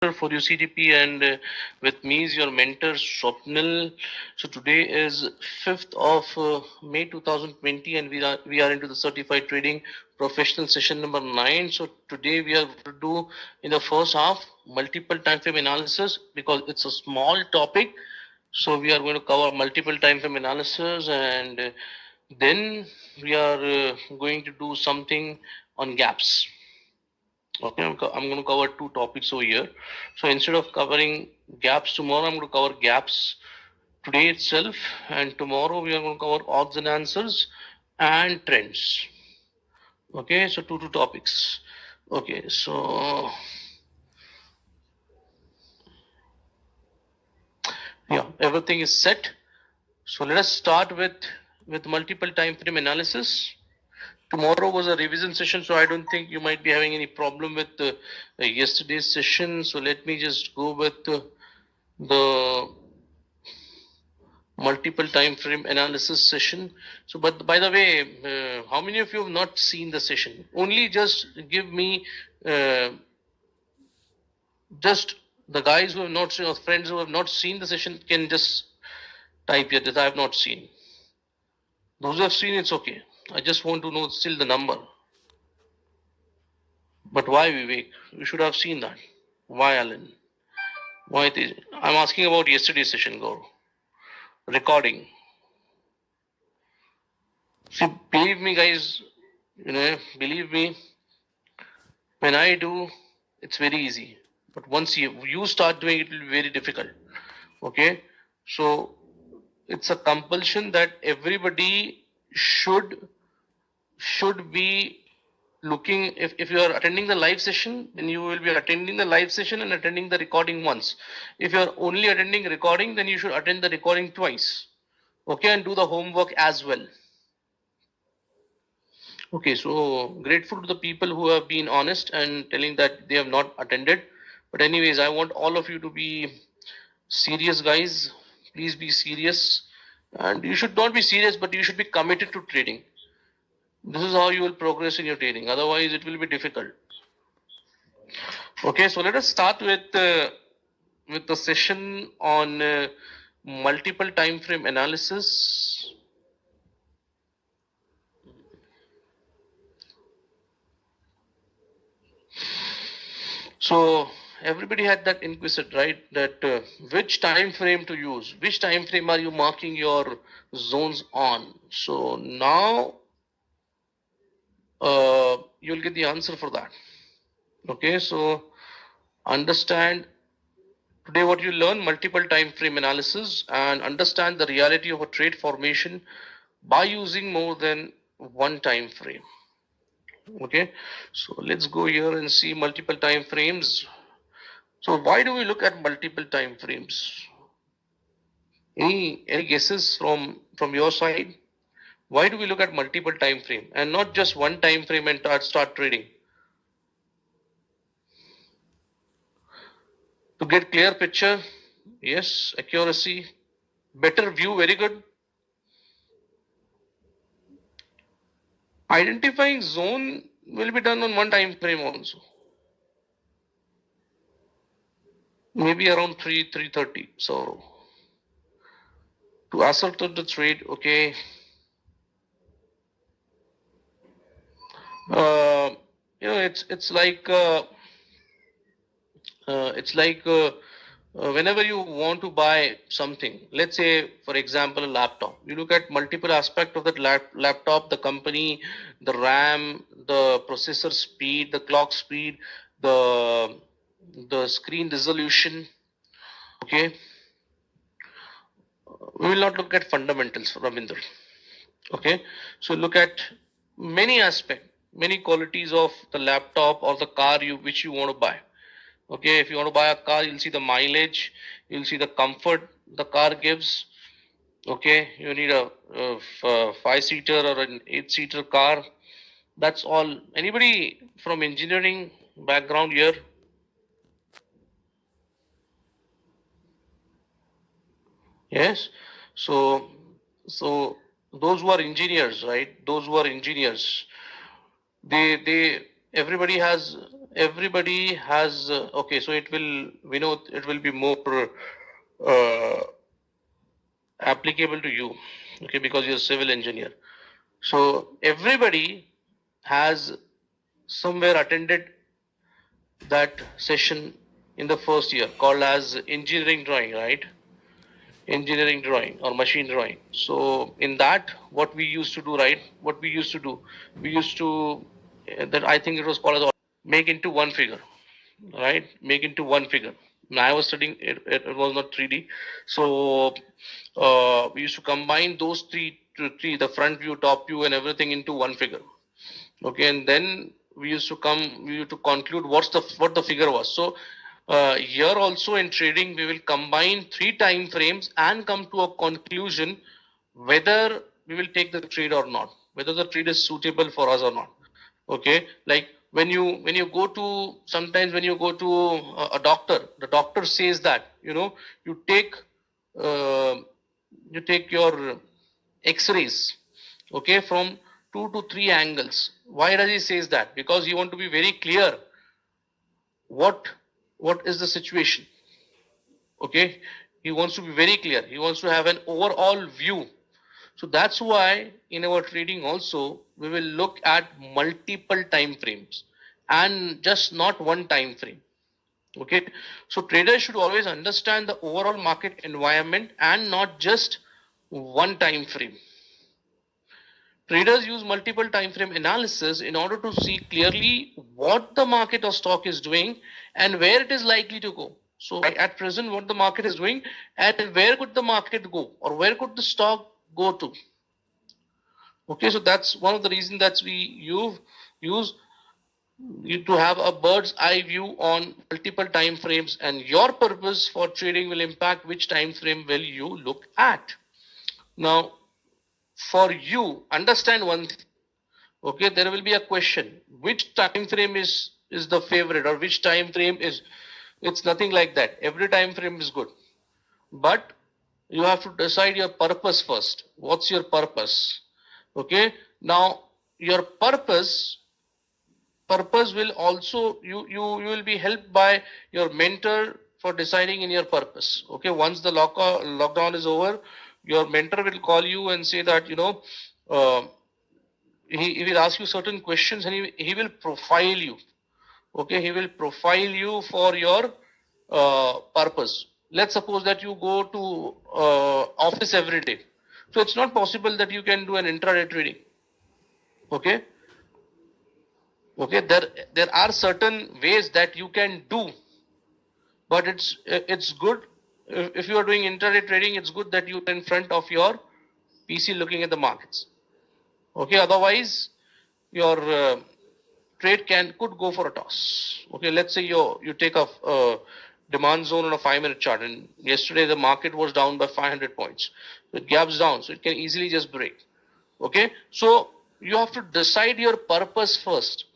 for UCDP, and with me is your mentor Swapnil. So today is 5th of May 2020, and we are into the certified trading professional session number 9. So today we are going to do in the first half multiple time frame analysis because it's a small topic. So we are going to cover multiple time frame analysis, and then we are going to do something on gaps. Okay, I'm going to cover two topics over here. So instead of covering gaps tomorrow, I'm going to cover gaps today itself, and tomorrow we are going to cover odds and answers and trends. Okay, so two topics. Okay, so yeah, everything is set. So let us start with multiple time frame analysis. Tomorrow was a revision session, so I don't think you might be having any problem with yesterday's session. So let me just go with the multiple time frame analysis session. So, but by the way, how many of you have not seen the session? Only just give me just the guys who have not seen, or friends who have not seen the session can just type here that I have not seen. Those who have seen, it's okay. I just want to know still the number. But why, Vivek? You should have seen that. Why, Alan? Why it is? I'm asking about yesterday's session, Gaurav. Recording. See, believe me, guys. Believe me. When I do, it's very easy. But once you start doing it, it will be very difficult. Okay, so it's a compulsion that everybody should be looking. If you are attending the live session, then you will be attending the live session and attending the recording once. If you are only attending recording, then you should attend the recording twice. Okay, and do the homework as well. Okay, so grateful to the people who have been honest and telling that they have not attended. But anyways, I want all of you to be serious, guys. Please be serious. And you should not be serious, but you should be committed to trading. This is how you will progress in your trading. Otherwise, it will be difficult. Okay, so let us start with the session on multiple time frame analysis. So everybody had that inquisition, right? That which time frame to use, which time frame are you marking your zones on? So now you'll get the answer for that. Okay, so understand today what you learn multiple time frame analysis and understand the reality of a trade formation by using more than one time frame. Okay, so let's go here and see multiple time frames. So why do we look at multiple time frames? Any guesses from your side? Why do we look at multiple time frame and not just one time frame and start trading? To get clear picture, yes, accuracy, better view, very good. Identifying zone will be done on one time frame also. Maybe around 3:30. So to ascertain the trade, okay. Uh, it's like whenever you want to buy something, let's say for example a laptop, you look at multiple aspects of that laptop, the company, the RAM, the processor speed, the clock speed, the screen resolution. Okay, we will not look at fundamentals, Ravinder. Okay, so look at many aspects, many qualities of the laptop or the car which you want to buy. Okay, if you want to buy a car, you'll see the mileage, you'll see the comfort the car gives. Okay, you need a five-seater or an eight-seater car. That's all. Anybody from engineering background here? Yes. So, so those who are engineers, right? Those who are engineers, they everybody has everybody has okay, so it will, we know it will be more uh, applicable to you, okay, because you're a civil engineer. So everybody has somewhere attended that session in the first year called as engineering drawing, right? Engineering drawing or machine drawing. So in that, what we used to do, right? What we used to do, we used to that I think it was called as make into one figure, right? Make into one figure. Now I was studying it, it was not 3D. So we used to combine those three, the front view, top view, and everything into one figure. Okay, and then we used to conclude what the figure was. So here also in trading, we will combine three time frames and come to a conclusion whether we will take the trade or not, whether the trade is suitable for us or not. Okay, like when you go to, sometimes when you go to a doctor, the doctor says that, you know, you take uh, you take your x-rays, okay, from 2 to 3 angles. Why does he says that? Because he want to be very clear what what is the situation. Okay, he wants to be very clear, he wants to have an overall view. So that's why in our trading also we will look at multiple time frames and just not one time frame. Okay, so traders should always understand the overall market environment and not just one time frame. Traders use multiple time frame analysis in order to see clearly what the market or stock is doing and where it is likely to go. So at present, what the market is doing and where could the market go or where could the stock go to. Okay, so that's one of the reasons that we use you to have a bird's eye view on multiple time frames, and your purpose for trading will impact which time frame will you look at. Now, for you, understand one thing. Okay, there will be a question: which time frame is the favorite, or which time frame is? It's nothing like that. Every time frame is good, but you have to decide your purpose first. What's your purpose? Okay, now your purpose will also, you will be helped by your mentor for deciding in your purpose. Okay, once the lockdown is over, your mentor will call you and say that, you know, uh, he will ask you certain questions, and he will profile you. Okay, he will profile you for your purpose. Let's suppose that you go to office every day, so it's not possible that you can do an intraday trading. Okay, okay, there are certain ways that you can do, but it's good if you are doing intraday trading, it's good that you're in front of your PC looking at the markets. Okay, otherwise your trade could go for a toss. Okay, let's say you take a demand zone on a 5 minute chart, and yesterday the market was down by 500 points. It gaps down, so it can easily just break. Okay, so you have to decide your purpose first.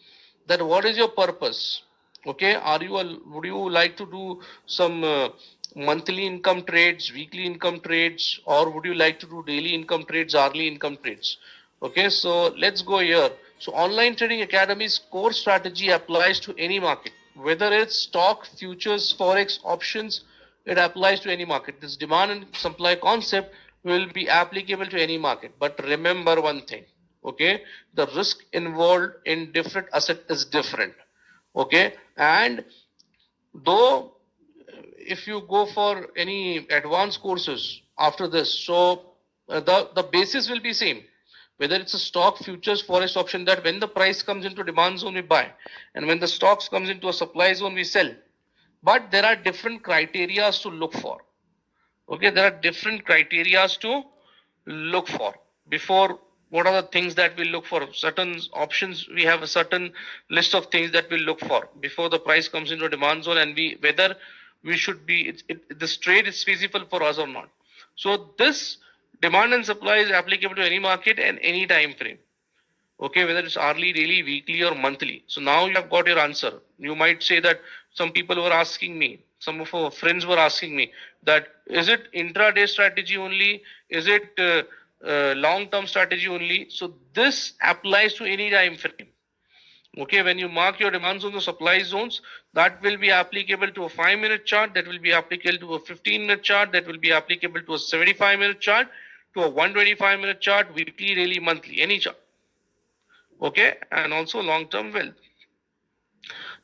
That what is your purpose? Okay, would you like to do some monthly income trades, weekly income trades, or would you like to do daily income trades, hourly income trades? Okay, so let's go here. So online trading academy's core strategy applies to any market, whether it's stock, futures, forex, options. It applies to any market. This demand and supply concept will be applicable to any market. But remember one thing, okay? The risk involved in different asset is different, okay? And though if you go for any advanced courses after this, so the basis will be same, whether it's a stock, futures, forex, option, that when the price comes into demand zone we buy, and when the stocks comes into a supply zone we sell. But there are different criterias to look for. Okay, there are different criterias to look for. Before, what are the things that we look for? Certain options, we have a certain list of things that we look for before the price comes into a demand zone, and we whether we should be this trade is feasible for us or not. So this demand and supply is applicable to any market and any time frame. Okay, whether it's hourly, daily, weekly, or monthly. So now you have got your answer. You might say that some people were asking me, some of our friends were asking me that is it intraday strategy only, is it long term strategy only? So this applies to any time frame. Okay, when you mark your demand zones or supply zones, that will be applicable to a 5-minute chart, that will be applicable to a 15-minute chart, that will be applicable to a 75-minute chart, to a 125-minute chart, weekly, daily, monthly, any chart. Okay, and also long-term wealth.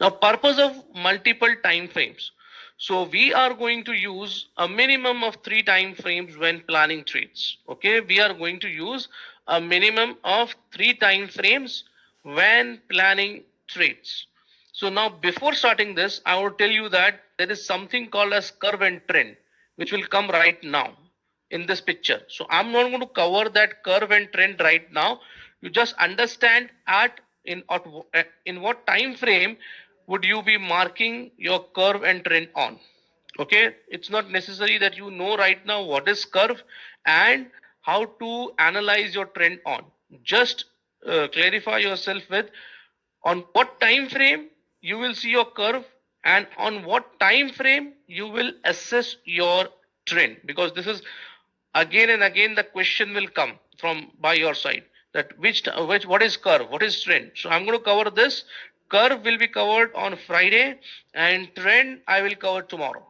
Now, purpose of multiple time frames. So we are going to use a minimum of 3 time frames when planning trades. Okay, we are going to use a minimum of 3 time frames when planning trades. So now before starting this, I will tell you that there is something called as curve and trend, which will come right now in this picture. So I'm not going to cover that curve and trend right now. You just understand in what time frame would you be marking your curve and trend on. Okay, it's not necessary that you know right now what is curve and how to analyze your trend on. Just clarify yourself with on what time frame you will see your curve and on what time frame you will assess your trend, because this is again and again the question will come from by your side that which what is curve, what is trend. So I'm going to cover this. Curve will be covered on Friday and trend I will cover tomorrow.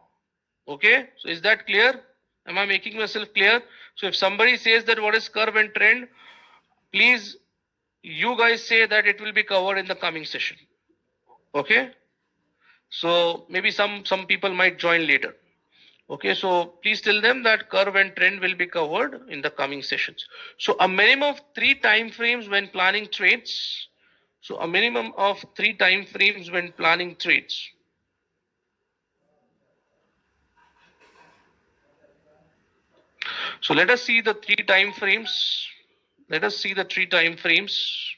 Okay, so is that clear? Am I making myself clear? So if somebody says that what is curve and trend, please you guys say that it will be covered in the coming session. Okay, so maybe some people might join later. Okay, so please tell them that curve and trend will be covered in the coming sessions. So a minimum of 3 time frames when planning trades. So a minimum of 3 time frames when planning trades. So let us see the 3 time frames. Let us see the 3 time frames.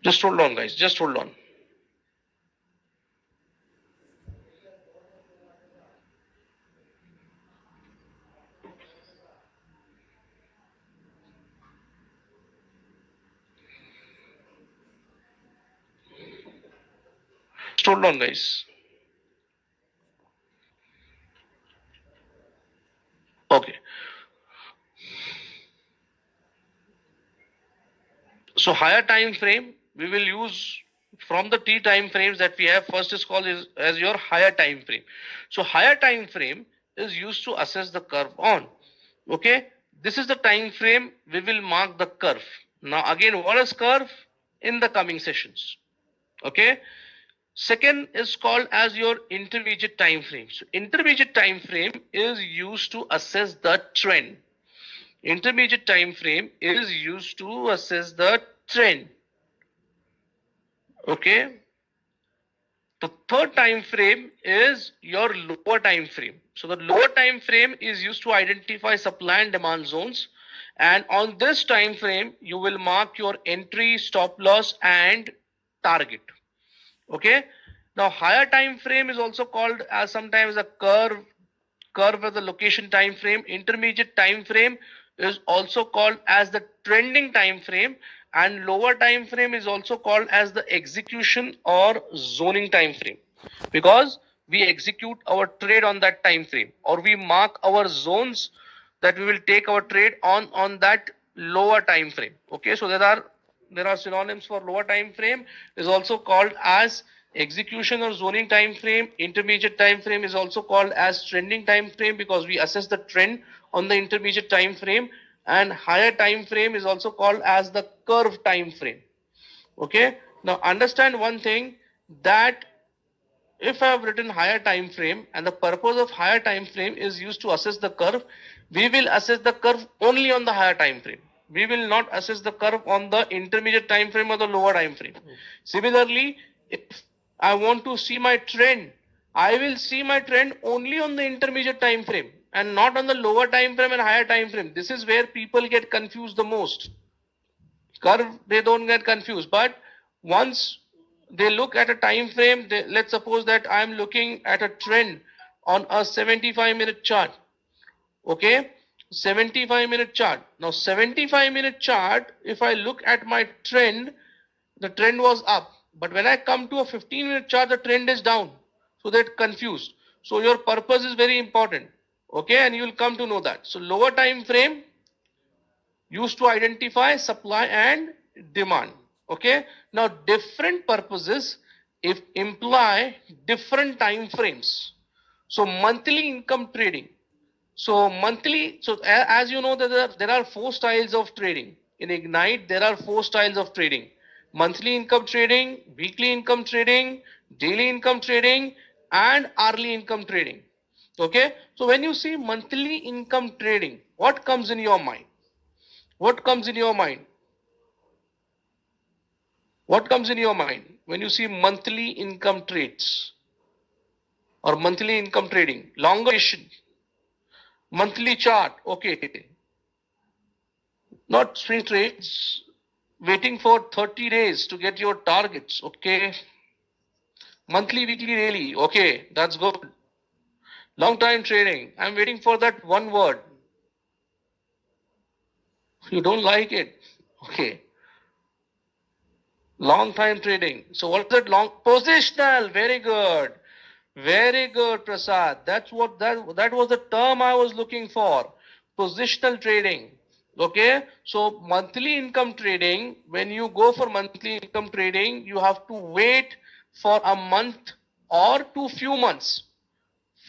Just hold on, guys. Just hold on. Just hold on, guys. Okay. So higher time frame we will use from the T time frames that we have. First is called as your higher time frame. So higher time frame is used to assess the curve on. Okay, this is the time frame we will mark the curve. Now again, what is curve in the coming sessions? Okay. Second is called as your intermediate time frame. So intermediate time frame is used to assess the trend. Intermediate time frame is used to assess the trend. Okay. The third time frame is your lower time frame. So the lower time frame is used to identify supply and demand zones. And on this time frame, you will mark your entry, stop loss, and target. Okay. Now higher time frame is also called as sometimes a curve as the location time frame. Intermediate time frame is also called as the trending time frame, and lower time frame is also called as the execution or zoning time frame, because we execute our trade on that time frame or we mark our zones that we will take our trade on that lower time frame. Okay, so there are synonyms for lower time frame is also called as execution or zoning time frame. Intermediate time frame is also called as trending time frame because we assess the trend on the intermediate time frame, and higher time frame is also called as the curve time frame. Okay, now understand one thing, that if I have written higher time frame and the purpose of higher time frame is used to assess the curve, we will assess the curve only on the higher time frame. We will not assess the curve on the intermediate time frame or the lower time frame. Similarly, if I want to see my trend, I will see my trend only on the intermediate time frame and not on the lower time frame and higher time frame. This is where people get confused the most. Curve, they don't get confused, but once they look at a time frame, let's suppose that I'm looking at a trend on a 75-minute chart. Okay, 75-minute chart. Now 75-minute chart, if I look at my trend, the trend was up, but when I come to a 15-minute chart, the trend is down, so that confused. So your purpose is very important. Okay, and you will come to know that. So lower time frame used to identify supply and demand. Okay, now different purposes if imply different time frames. So monthly income trading. So monthly, so as you know that there are four styles of trading. In Ignite, there are four styles of trading: monthly income trading, weekly income trading, daily income trading, and hourly income trading. Okay, so when you see monthly income trading, what comes in your mind? What comes in your mind? What comes in your mind when you see monthly income trades or monthly income trading? Longer duration, monthly chart, okay. Not swing trades, waiting for 30 days to get your targets, okay. Monthly, weekly, daily, okay, that's good. Long time trading, I'm waiting for that one word. You don't like it, okay. Long time trading. So what is that long? Positional, very good. Very good, Prasad. That's what that was the term I was looking for. Positional trading. Okay. So monthly income trading, when you go for monthly income trading, you have to wait for a month or two few months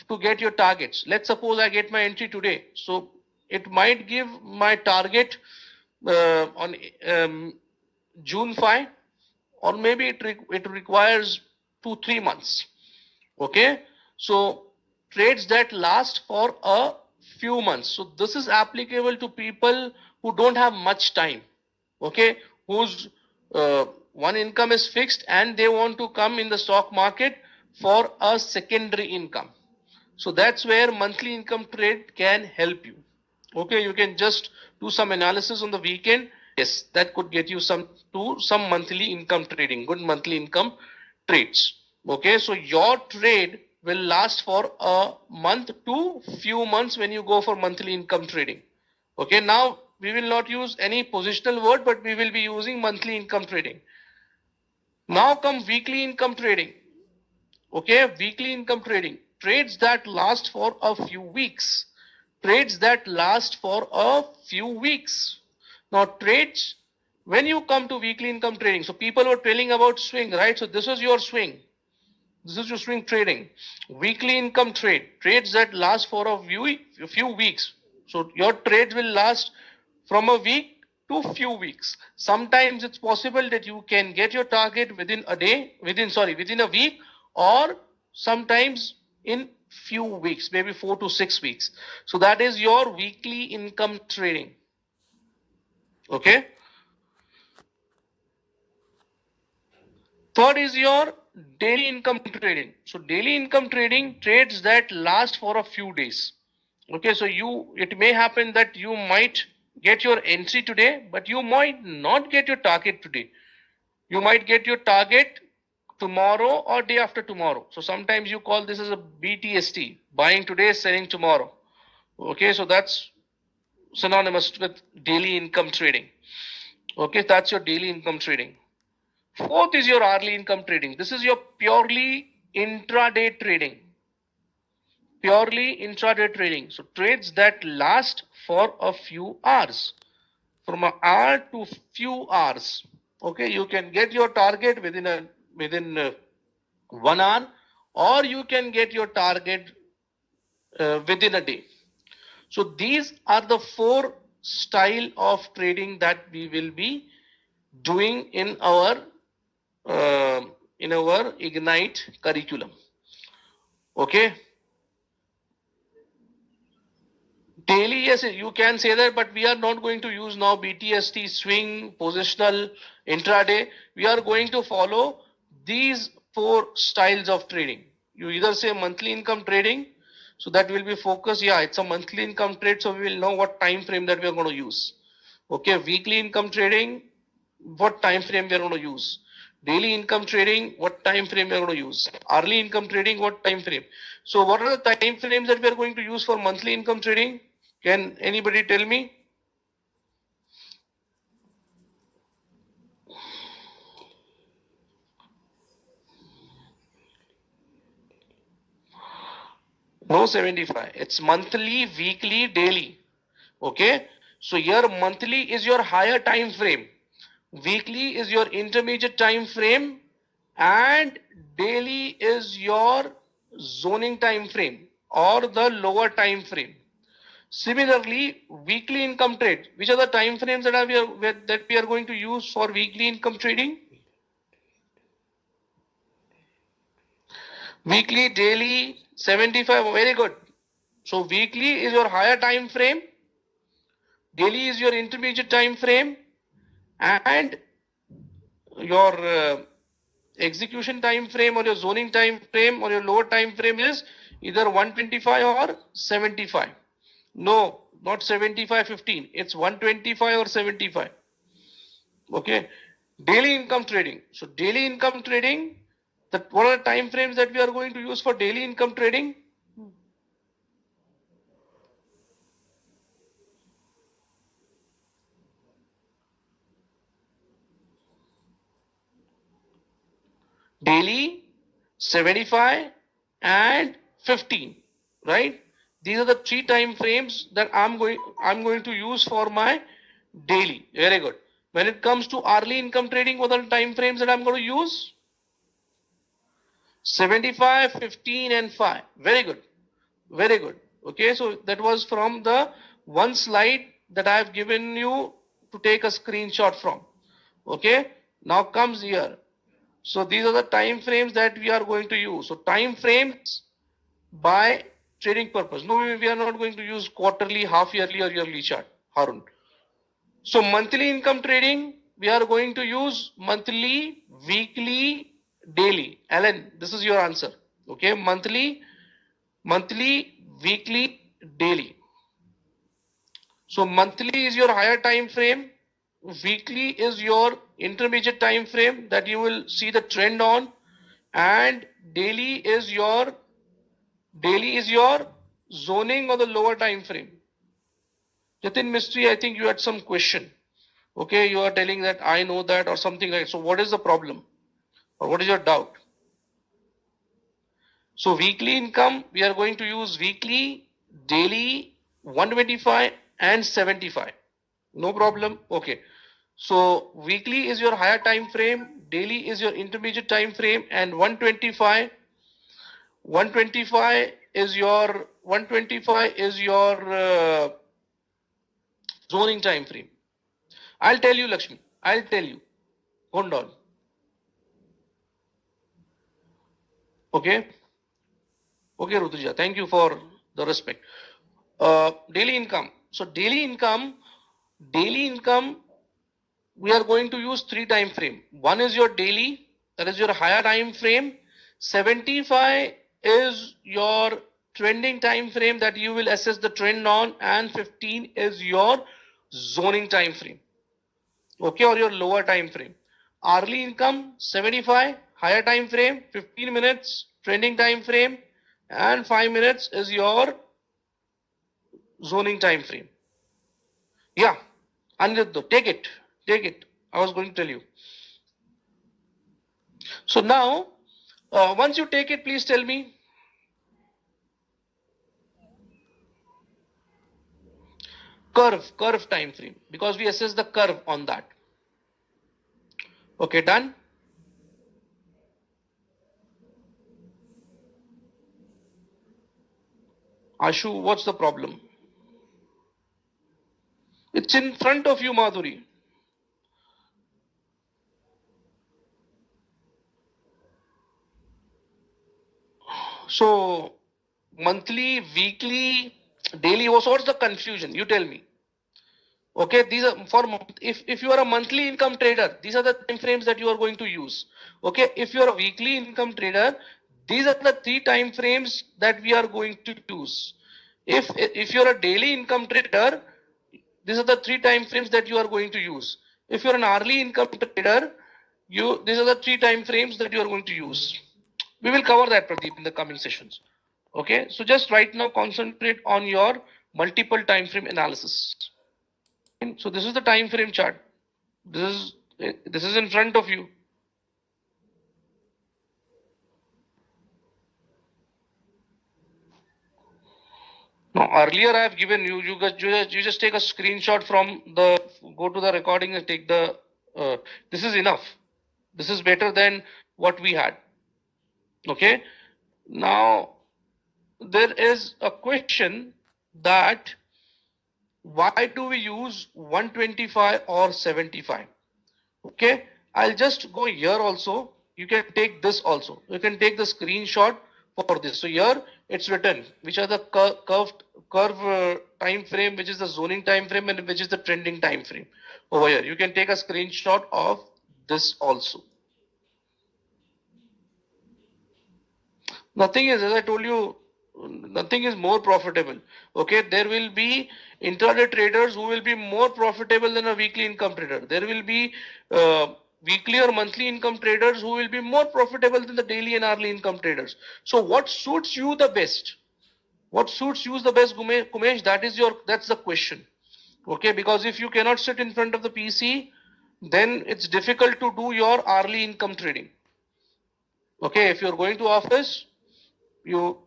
to get your targets. Let's suppose I get my entry today. So it might give my target on June 5, or maybe it requires 2-3 months. Okay, so trades that last for a few months. So this is applicable to people who don't have much time. Okay, whose one income is fixed and they want to come in the stock market for a secondary income. So that's where monthly income trade can help you. Okay, you can just do some analysis on the weekend. Yes, that could get you some monthly income trading, good monthly income trades. Okay, so your trade will last for a month to few months when you go for monthly income trading. Okay, now we will not use any positional word, but we will be using monthly income trading. Now come weekly income trading. Okay, weekly income trading. Trades that last for a few weeks. Trades that last for a few weeks. Now, trades, when you come to weekly income trading, so people were telling about swing, right? So, this is your swing. This is your swing trading. Weekly income trades that last for a few weeks. So, your trades will last from a week to few weeks. Sometimes it's possible that you can get your target within a day, within a week, or sometimes in few weeks, maybe 4 to 6 weeks. So that is your weekly income trading. Okay. Third is your daily income trading. So daily income trading trades that last for a few days. Okay, so it may happen that you might get your entry today, but you might not get your target today. You might get your target tomorrow or day after tomorrow. So sometimes you call this as a BTST, buying today, selling tomorrow. Okay, so that's synonymous with daily income trading. Okay, that's your daily income trading. Fourth is your hourly income trading. This is your purely intraday trading. Purely intraday trading. So trades that last for a few hours. From an hour to few hours. Okay, you can get your target within 1 hour, or you can get your target within a day. So these are the four style of trading that we will be doing uh, in our Ignite curriculum. Okay. Daily, yes, you can say that, but we are not going to use now BTST, swing, positional, intraday. We are going to follow these four styles of trading. You either say monthly income trading, so that will be focused. Yeah, it's a monthly income trade, so we will know what time frame that we are going to use. Okay, weekly income trading, what time frame we are going to use. Daily income trading, what time frame we are going to use. Hourly income trading, what time frame. So what are the time frames that we are going to use for monthly income trading? Can anybody tell me? No 75. It's monthly, weekly, daily. Okay. So here monthly is your higher time frame, weekly is your intermediate time frame, and daily is your zoning time frame or the lower time frame. Similarly, weekly income trade. Which are the time frames that we are going to use for weekly income trading? Weekly, daily, 75. Very good. So weekly is your higher time frame, daily is your intermediate time frame, and your execution time frame or your zoning time frame or your lower time frame is either 125 or 75. No, not 75, 15. It's 125 or 75. Okay. Daily income trading. So daily income trading, what are the time frames that we are going to use for daily income trading? Daily, 75 and 15, right? These are the three time frames that I'm going to use for my daily. Very good. When it comes to hourly income trading, what are the time frames that I'm going to use? 75, 15 and 5. Very good. Very good. Okay, so that was from the one slide that I have given you to take a screenshot from. Okay, now comes here. So these are the time frames that we are going to use. So time frames by trading purpose. No, we are not going to use quarterly, half yearly or yearly chart, Harun. So monthly income trading, we are going to use monthly, weekly, daily. Alan, this is your answer. Okay, monthly, weekly, daily. So monthly is your higher time frame, weekly is your intermediate time frame that you will see the trend on, and daily is your zoning or the lower time frame. Jatin Mistry, I think you had some question. Okay, you are telling that I know that or something like that. So what is the problem or what is your doubt? So weekly income, we are going to use weekly, daily, 125 and 75. No problem. Okay. So weekly is your higher time frame, daily is your intermediate time frame, and 125 is your zoning time frame. I'll tell you, Lakshmi. I'll tell you. Hold on. Okay. Okay, Rutuja. Thank you for the respect. Daily income. So daily income, we are going to use three time frame. One is your daily, that is your higher time frame. 75 is your trending time frame that you will assess the trend on, and 15 is your zoning time frame. Okay, or your lower time frame. Hourly income 75, higher time frame, 15 minutes trending time frame, and 5 minutes is your zoning time frame. Yeah, Aniruddha, take it. I was going to tell you. So now, once you take it, please tell me. Curve time frame, because we assess the curve on that. Okay, done. Ashu, what's the problem? It's in front of you, Madhuri. So monthly, weekly, daily, what's the confusion? You tell me. Okay, these are for if you are a monthly income trader, these are the time frames that you are going to use. Okay, if you are a weekly income trader, these are the three time frames that we are going to use. If you are a daily income trader, these are the three time frames that you are going to use. If you are an hourly income trader, these are the three time frames that you are going to use. We will cover that, Pradeep, in the coming sessions. Okay, so just right now concentrate on your multiple time frame analysis. So this is the time frame chart. This is in front of you. Now, earlier I have given you, you just take a screenshot from the, go to the recording and take the, this is enough. This is better than what we had. Okay. Now, there is a question that why do we use 125 or 75? Okay. I'll just go here also. You can take this also. You can take the screenshot for this. So here it's written which are the curve time frame, which is the zoning time frame, and which is the trending time frame. Over here, you can take a screenshot of this also. Nothing is, as I told you, nothing is more profitable. Okay, there will be intraday traders who will be more profitable than a weekly income trader. There will be weekly or monthly income traders who will be more profitable than the daily and hourly income traders. So, what suits you the best? What suits you the best, Kumesh? That's the question. Okay, because if you cannot sit in front of the PC, then it's difficult to do your hourly income trading. Okay, if you're going to office, you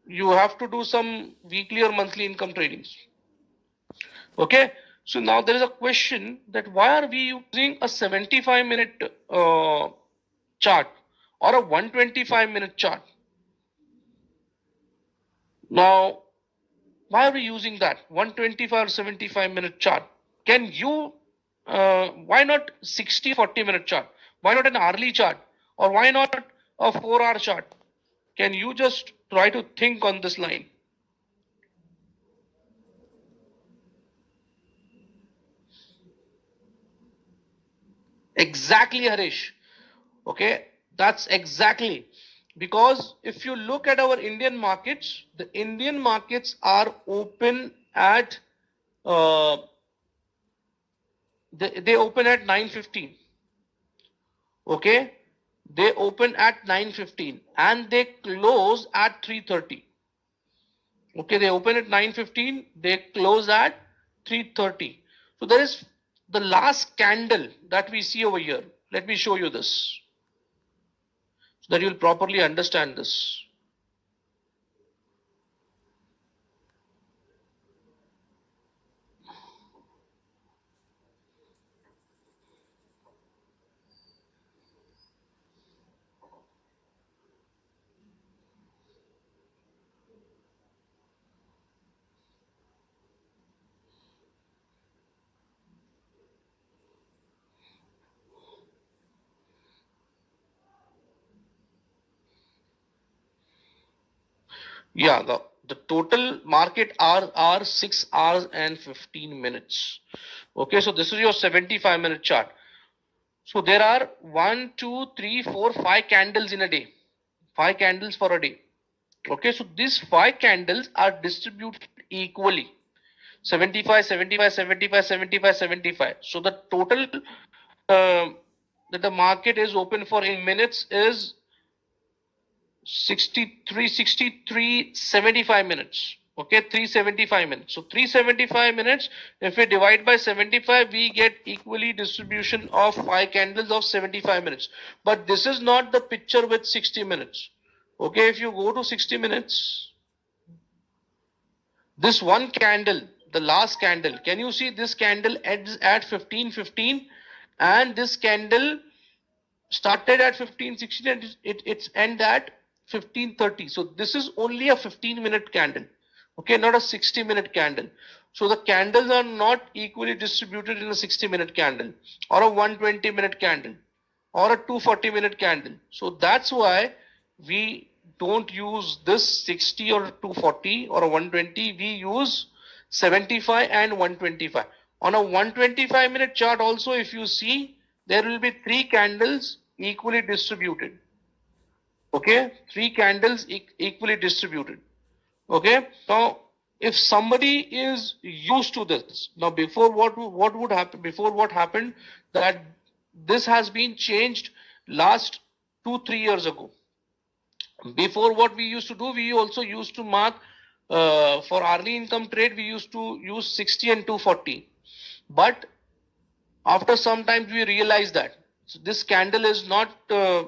you have to do some weekly or monthly income tradings. Okay, so now there is a question that why are we using a 75-minute chart or a 125-minute chart? Now, why are we using that 125 or 75-minute chart? Can you, why not 60-40-minute chart? Why not an hourly chart? Or why not a 4-hour chart? Can you just try to think on this line? Exactly, Harish. Okay, that's exactly, because if you look at our Indian markets, the Indian markets are open at they open at 9:15. Okay, they open at 9:15 and they close at 3:30. Okay, they open at 9:15, they close at 3:30. So there is the last candle that we see over here. Let me show you this so that you'll properly understand this. Yeah, the total market hours are 6 hours and 15 minutes. Okay, so this is your 75-minute chart. So there are 1, 2, 3, 4, 5 candles in a day. 5 candles for a day. Okay, so these 5 candles are distributed equally. 75, 75, 75, 75, 75. So the total that the market is open for in minutes is 63, 75 minutes. Okay, 375 minutes. So 375 minutes, if we divide by 75, we get equally distribution of 5 candles of 75 minutes. But this is not the picture with 60 minutes. Okay, if you go to 60 minutes, this one candle, the last candle, can you see this candle ends at 15:15 and this candle started at 15:16 and it's end at 15:30. So this is only a 15-minute candle. Okay, not a 60-minute candle. So the candles are not equally distributed in a 60-minute candle or a 120-minute candle or a 240-minute candle. So that's why we don't use this 60 or 240 or a 120. We use 75 and 125. On a 125-minute chart also, if you see, there will be 3 candles equally distributed. Okay, 3 candles equally distributed. Okay, now if somebody is used to this, now before what would happen, before what happened, that this has been changed last 2-3 years ago. Before, what we used to do, we also used to mark for hourly income trade, we used to use 60 and 240. But after some time we realized that this candle is not a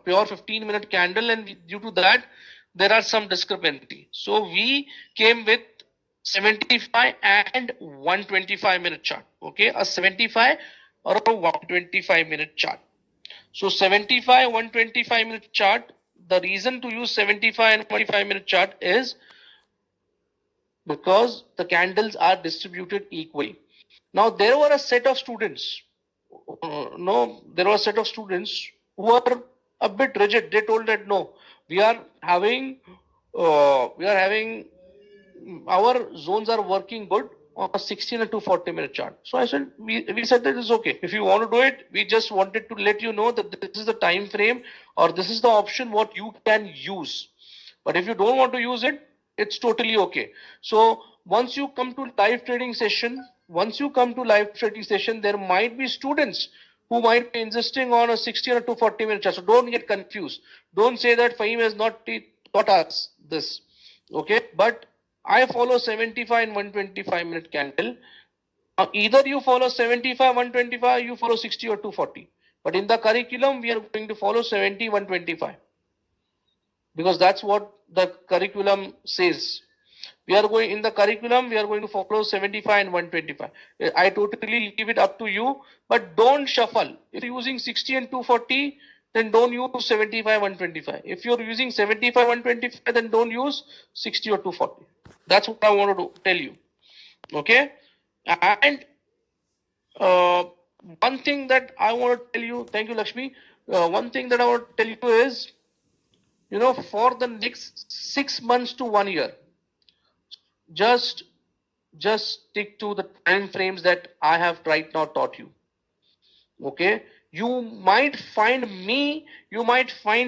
pure 15-minute candle, and due to that there are some discrepancy. So we came with 75 and 125-minute chart. Okay, a 75 or a 125-minute chart. So 75, 125-minute chart. The reason to use 75 and 125-minute chart is because the candles are distributed equally. Now there were a set of students. There were a set of students who were a bit rigid. They told that no, we are having, our zones are working good on a 16 and 240-minute chart. So I said, we said that it's okay. If you want to do it, we just wanted to let you know that this is the time frame or this is the option what you can use. But if you don't want to use it, it's totally okay. So once you come to live trading session, there might be students who might be insisting on a 60 or 240-minute chart. So don't get confused. Don't say that Fahim has not taught us this. Okay, but I follow 75 and 125-minute candle. Either you follow 75, 125, you follow 60 or 240. But in the curriculum, we are going to follow 70, 125 because that's what the curriculum says. We are going to follow 75 and 125. I totally leave it up to you, but don't shuffle. If you're using 60 and 240, then don't use 75, 125. If you're using 75, 125, then don't use 60 or 240. That's what I wanted to tell you. Okay? And one thing that I want to tell you, thank you, Lakshmi. One thing that I want to tell you is, for the next 6 months to 1 year, just stick to the time frames that I have right now taught you. Okay, you might find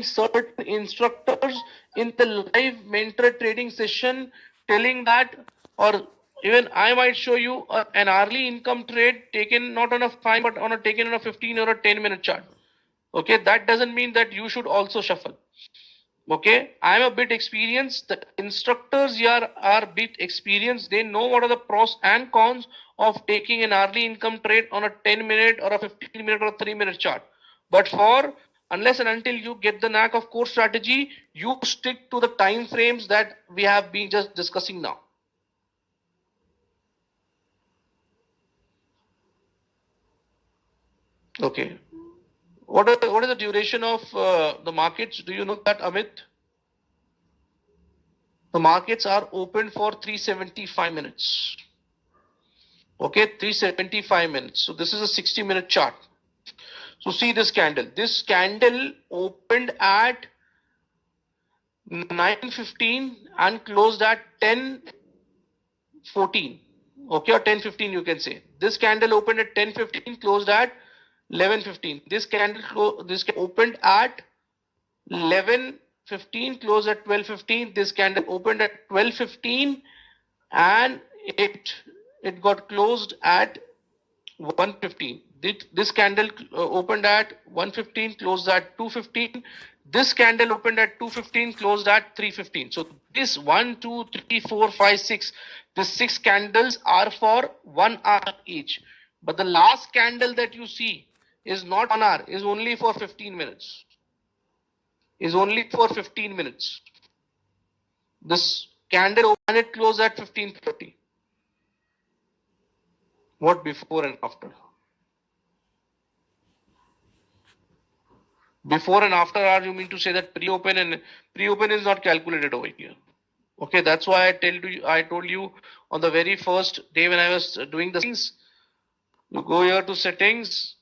certain instructors in the live mentor trading session telling that, or even I might show you an early income trade taken not on a 5 but taken on a 15 or a 10-minute chart. Okay, that doesn't mean that you should also shuffle. Okay, I'm a bit experienced. The instructors here are a bit experienced. They know what are the pros and cons of taking an early income trade on a 10-minute or a 15-minute or a 3-minute chart. But unless and until you get the knack of core strategy, you stick to the time frames that we have been just discussing now. Okay. What is the duration of the markets? Do you know that, Amit? The markets are open for 375 minutes. Okay, 375 minutes. So this is a 60-minute chart. So see this candle. This candle opened at 9:15 and closed at 10:14. Okay, or 10:15 you can say. This candle opened at 10:15, closed at 11:15. This candle opened at 11:15, closed at 12:15. This candle opened at 12:15 and it got closed at 115. This candle opened at 115, closed at 215. This candle opened at 215, closed at 315. So this 1, 2, 3, 4, 5, 6, the 6 candles are for 1 hour each. But the last candle that you see is not 1 hour, is only for 15 minutes. Is only for 15 minutes. This candle opened, it closed at 15:30. What before and after? Before and after hour, you mean to say that pre-open is not calculated over here. Okay, that's why I told you on the very first day when I was doing the things, you go here to settings,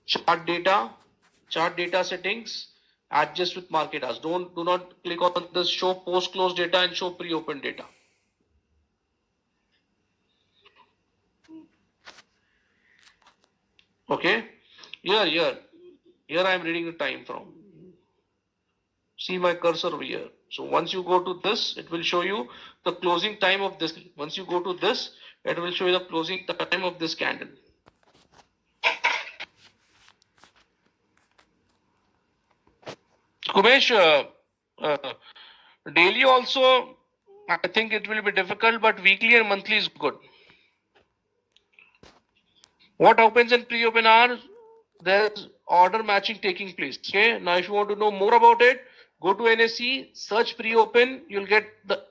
chart data settings, adjust with market hours. Do not click on this show post close data and show pre-open data. Okay, here I am reading the time from. See my cursor over here. So once you go to this, it will show you the closing time of this. Once you go to this, it will show you the closing time of this candle. Kumesh, daily also, I think it will be difficult, but weekly and monthly is good. What opens and pre-open are, there's order matching taking place. Okay, now if you want to know more about it, Go to NSE, search pre-open, you'll get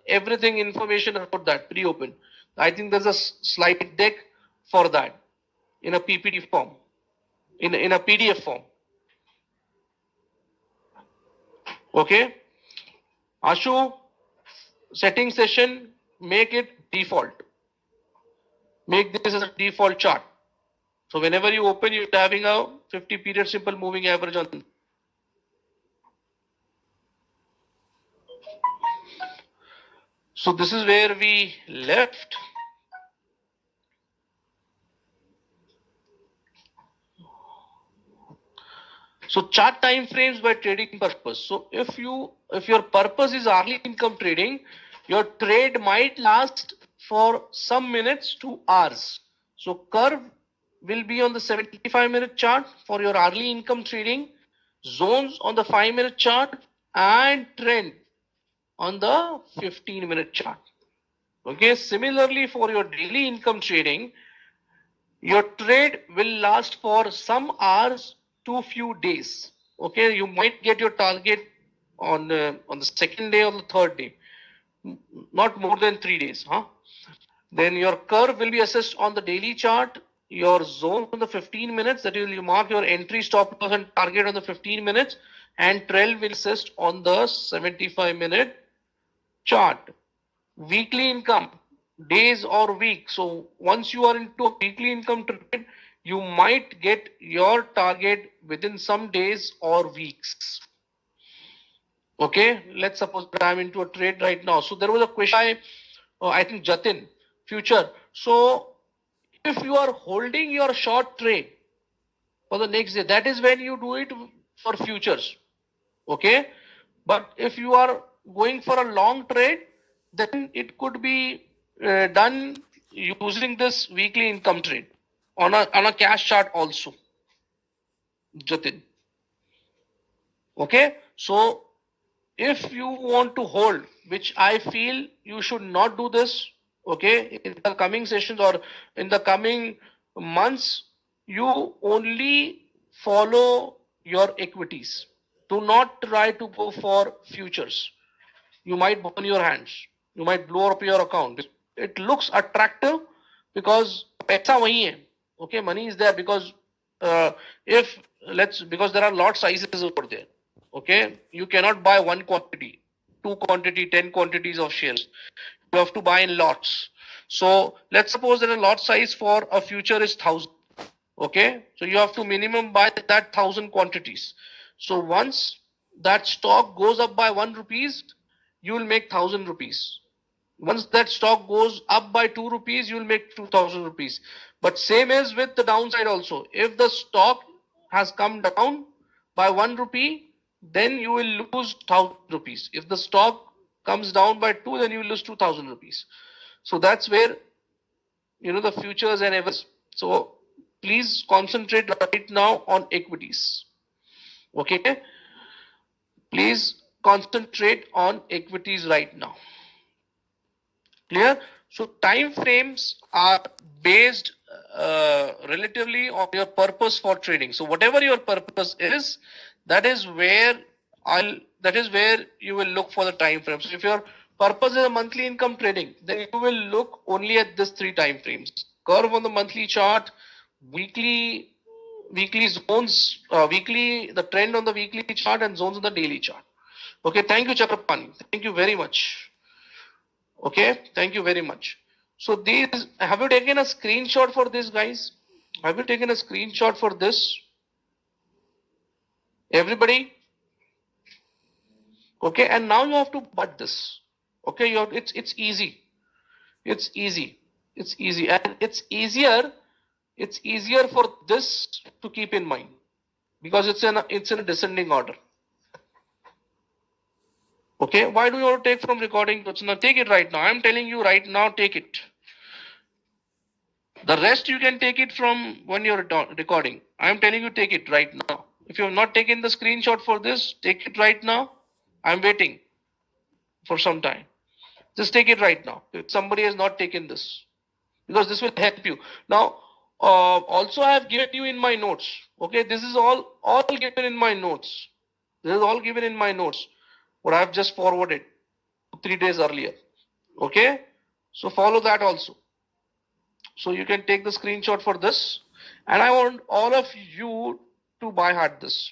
everything information about that pre-open. I think there's a slide deck for that in a PPT form, in a PDF form. Okay. Ashu, setting session, make it default. Make this as a default chart. So whenever you open, you're having a 50 period simple moving average on. So this is where we left. So chart time frames by trading purpose. So if your purpose is hourly income trading, your trade might last for some minutes to hours. So curve will be on the 75-minute chart for your hourly income trading, zones on the 5-minute chart, and trend on the 15-minute chart. Okay, similarly for your daily income trading, your trade will last for some hours to few days. Okay, you might get your target on the second day or the third day, not more than 3 days. Then your curve will be assessed on the daily chart, your zone on the 15 minutes, that you mark your entry, stop loss and target on the 15 minutes, and trail will assist on the 75-minute chart. Weekly income, days or weeks. So once you are into a weekly income trade, you might get your target within some days or weeks. Okay, let's suppose that I'm into a trade right now. So there was a question I think Jatin, future. So if you are holding your short trade for the next day, that is when you do it for futures. Okay, but if you are going for a long trade, then it could be done using this weekly income trade on a cash chart also, Jatin. Okay, so if you want to hold, which I feel you should not do this, okay, in the coming sessions or in the coming months, you only follow your equities. Do not try to go for futures. You might burn your hands. You might blow up your account. It looks attractive because paisa wahi hai. Okay, money is there because if because there are lot sizes over there. Okay, you cannot buy one quantity, two quantity, 10 quantities of shares. You have to buy in lots. So let's suppose that a lot size for a future is 1,000. Okay, so you have to minimum buy that 1,000 quantities. So once that stock goes up by 1 rupees, you will make 1,000 rupees. Once that stock goes up by 2 rupees, you will make 2,000 rupees. But same as with the downside also. If the stock has come down by 1 rupee, then you will lose 1,000 rupees. If the stock comes down by 2, then you will lose 2,000 rupees. So that's where the futures and ever. So please concentrate right now on equities. Okay, please concentrate on equities right now. Clear? So time frames are based relatively on your purpose for trading. So whatever your purpose is, that is where you will look for the time frames. So if your purpose is a monthly income trading, then you will look only at these 3 time frames: curve on the monthly chart, weekly zones, the trend on the weekly chart, and zones on the daily chart. Okay, thank you, Chakrapani. Thank you very much. Okay, thank you very much. So have you taken a screenshot for this, guys? Have you taken a screenshot for this? Everybody? Okay, and now you have to butt this. Okay, it's easy. It's easy. It's easy. And it's easier for this to keep in mind because it's in a descending order. Okay, why do you want to take from recording? Now take it right now. I'm telling you right now, take it. The rest you can take it from when you're recording. I'm telling you, take it right now. If you have not taken the screenshot for this, take it right now. I'm waiting for some time. Just take it right now. If somebody has not taken this, because this will help you. Now, also I have given you in my notes. Okay, this is all given in my notes. This is all given in my notes. what I've just forwarded 3 days earlier. Okay, so follow that also. So you can take the screenshot for this, and I want all of you to by heart this.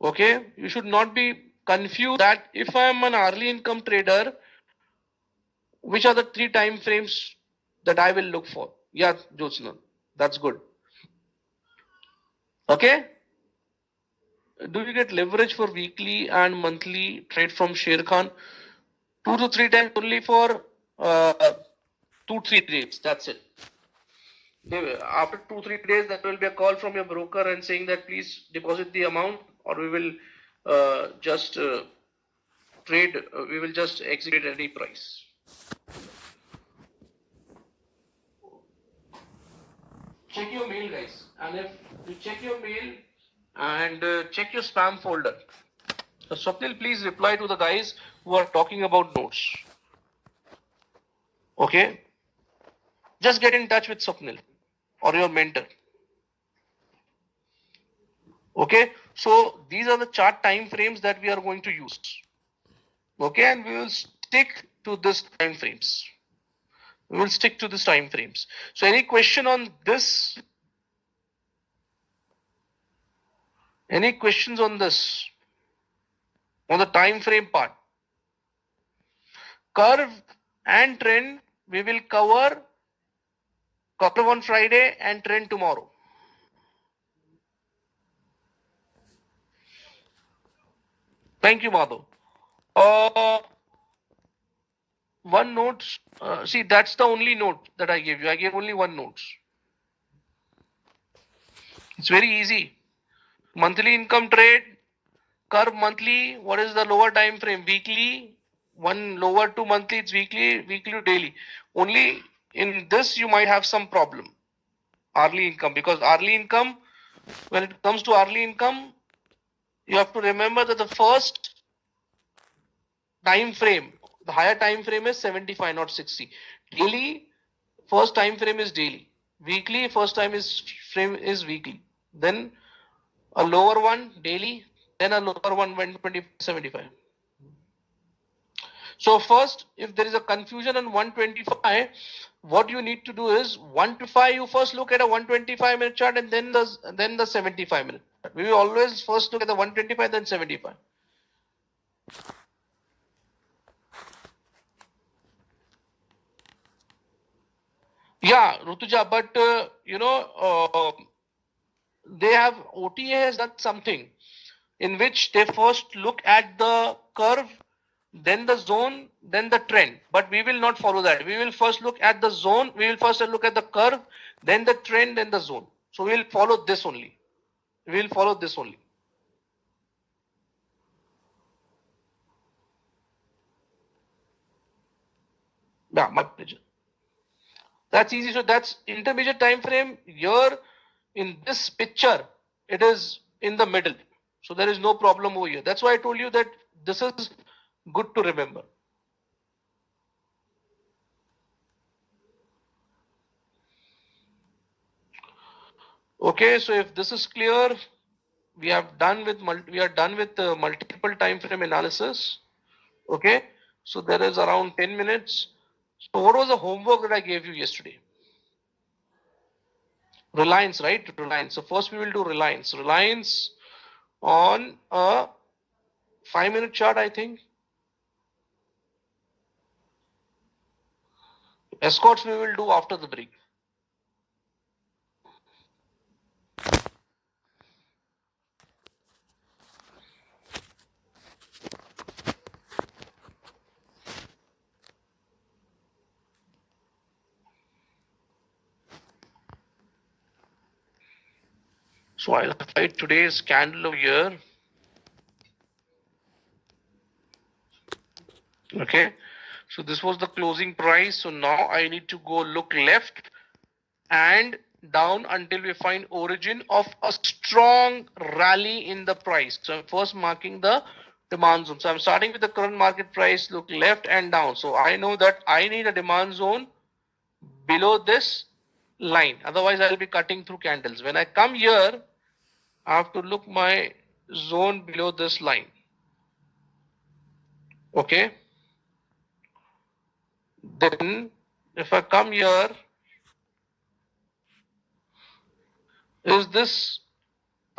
Okay, you should not be confused that if I am an early income trader, which are the 3 time frames that I will look for? Yeah, Jyotsna, that's good. Okay. Do you get leverage for weekly and monthly trade from Sher Khan? 2 to 3 times only for 2-3 days. That's it. After 2-3 days, there will be a call from your broker and saying that please deposit the amount, or we will just trade. We will just execute at any price. Check your mail, guys, and if you check your mail and check your spam folder. Swapnil, please reply to the guys who are talking about notes. Okay, just get in touch with Swapnil or your mentor. Okay, so these are the chart time frames that we are going to use. Okay, and we will stick to this time frames. We will stick to this time frames. So any question on this? Any questions on this? On the time frame part? Curve and trend we will cover on Friday and trend tomorrow. Thank you, Madhav. One note. See, that's the only note that I gave you. I gave only one note. It's very easy. Monthly income trade, curve monthly. What is the lower time frame? Weekly. One lower to monthly, it's weekly, weekly to daily. Only in this you might have some problem. Early income, because early income, when it comes to early income, you have to remember that the first time frame, the higher time frame is 75, not 60. Daily, first time frame is daily. Weekly, first time is frame is weekly. Then a lower one daily, then a lower one when 75. So first, if there is a confusion on 125, what you need to do is 125. You first look at a 125-minute chart and then the 75-minute. We will always first look at the 125, then 75. Yeah, Rutuja, but they have OTA has done something in which they first look at the curve, then the zone, then the trend. But we will not follow that. We will first look at the zone, we will first look at the curve, then the trend, then the zone. So we will follow this only. We will follow this only. Yeah, my pleasure. That's easy. So that's intermediate time frame. Here in this picture, it is in the middle. So there is no problem over here. That's why I told you that this is good to remember. Okay, so if this is clear, we are done with multiple time frame analysis. Okay, so there is around 10 minutes. So what was the homework that I gave you yesterday? Reliance, right? Reliance. So first we will do Reliance. Reliance on a 5-minute chart, I think. Escorts we will do after the break. So I'll write today's candle of year. Okay. So this was the closing price. So now I need to go look left and down until we find origin of a strong rally in the price. So I'm first marking the demand zone. So I'm starting with the current market price, look left and down. So I know that I need a demand zone below this line. Otherwise I'll be cutting through candles. When I come here, I have to look my zone below this line. Okay. Then if I come here, is this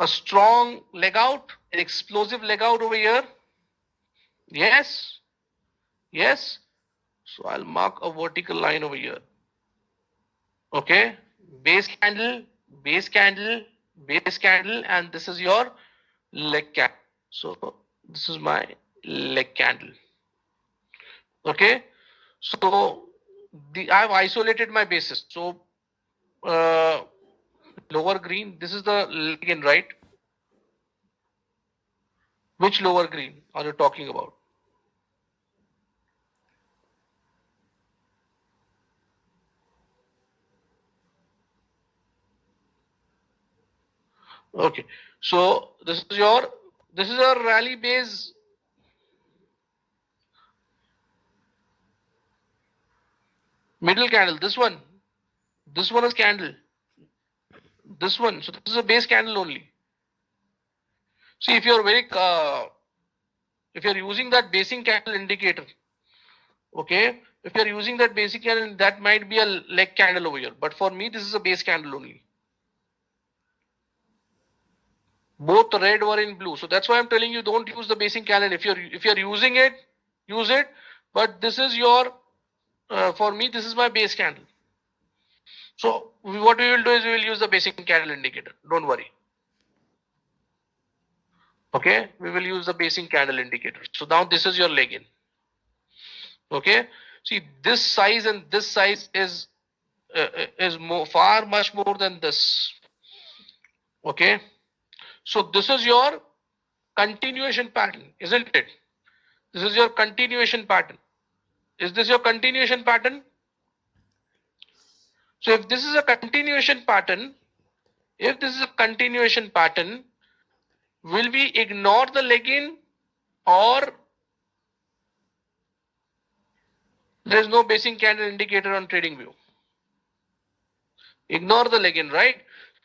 a strong leg out, an explosive leg out over here? Yes. Yes. So I'll mark a vertical line over here. Okay. Base candle, base candle, base candle, and this is your leg candle. So this is my leg candle. Okay. So I've isolated my basis. So lower green, this is the leg in, right? Which lower green are you talking about? Okay. So this is your rally base middle candle. This one is candle. This one. So this is a base candle only. See, if you're if you're using that basic candle indicator, okay, if you're using that basic candle, that might be a leg candle over here. But for me, this is a base candle only. Both red were in blue. So that's why I'm telling you, don't use the basic candle. If you're using it, use it. But this is your for me, this is my base candle. So what we will do is we will use the basic candle indicator. Don't worry. Okay, we will use the basic candle indicator. So now this is your leg in. Okay, see this size and this size is far much more than this. Okay, so this is your continuation pattern, isn't it? This is your continuation pattern. Is this your continuation pattern? So if this is a continuation pattern, if this is a continuation pattern, will we ignore the leg in, or there is no basic candle indicator on TradingView? Ignore the leg in, right?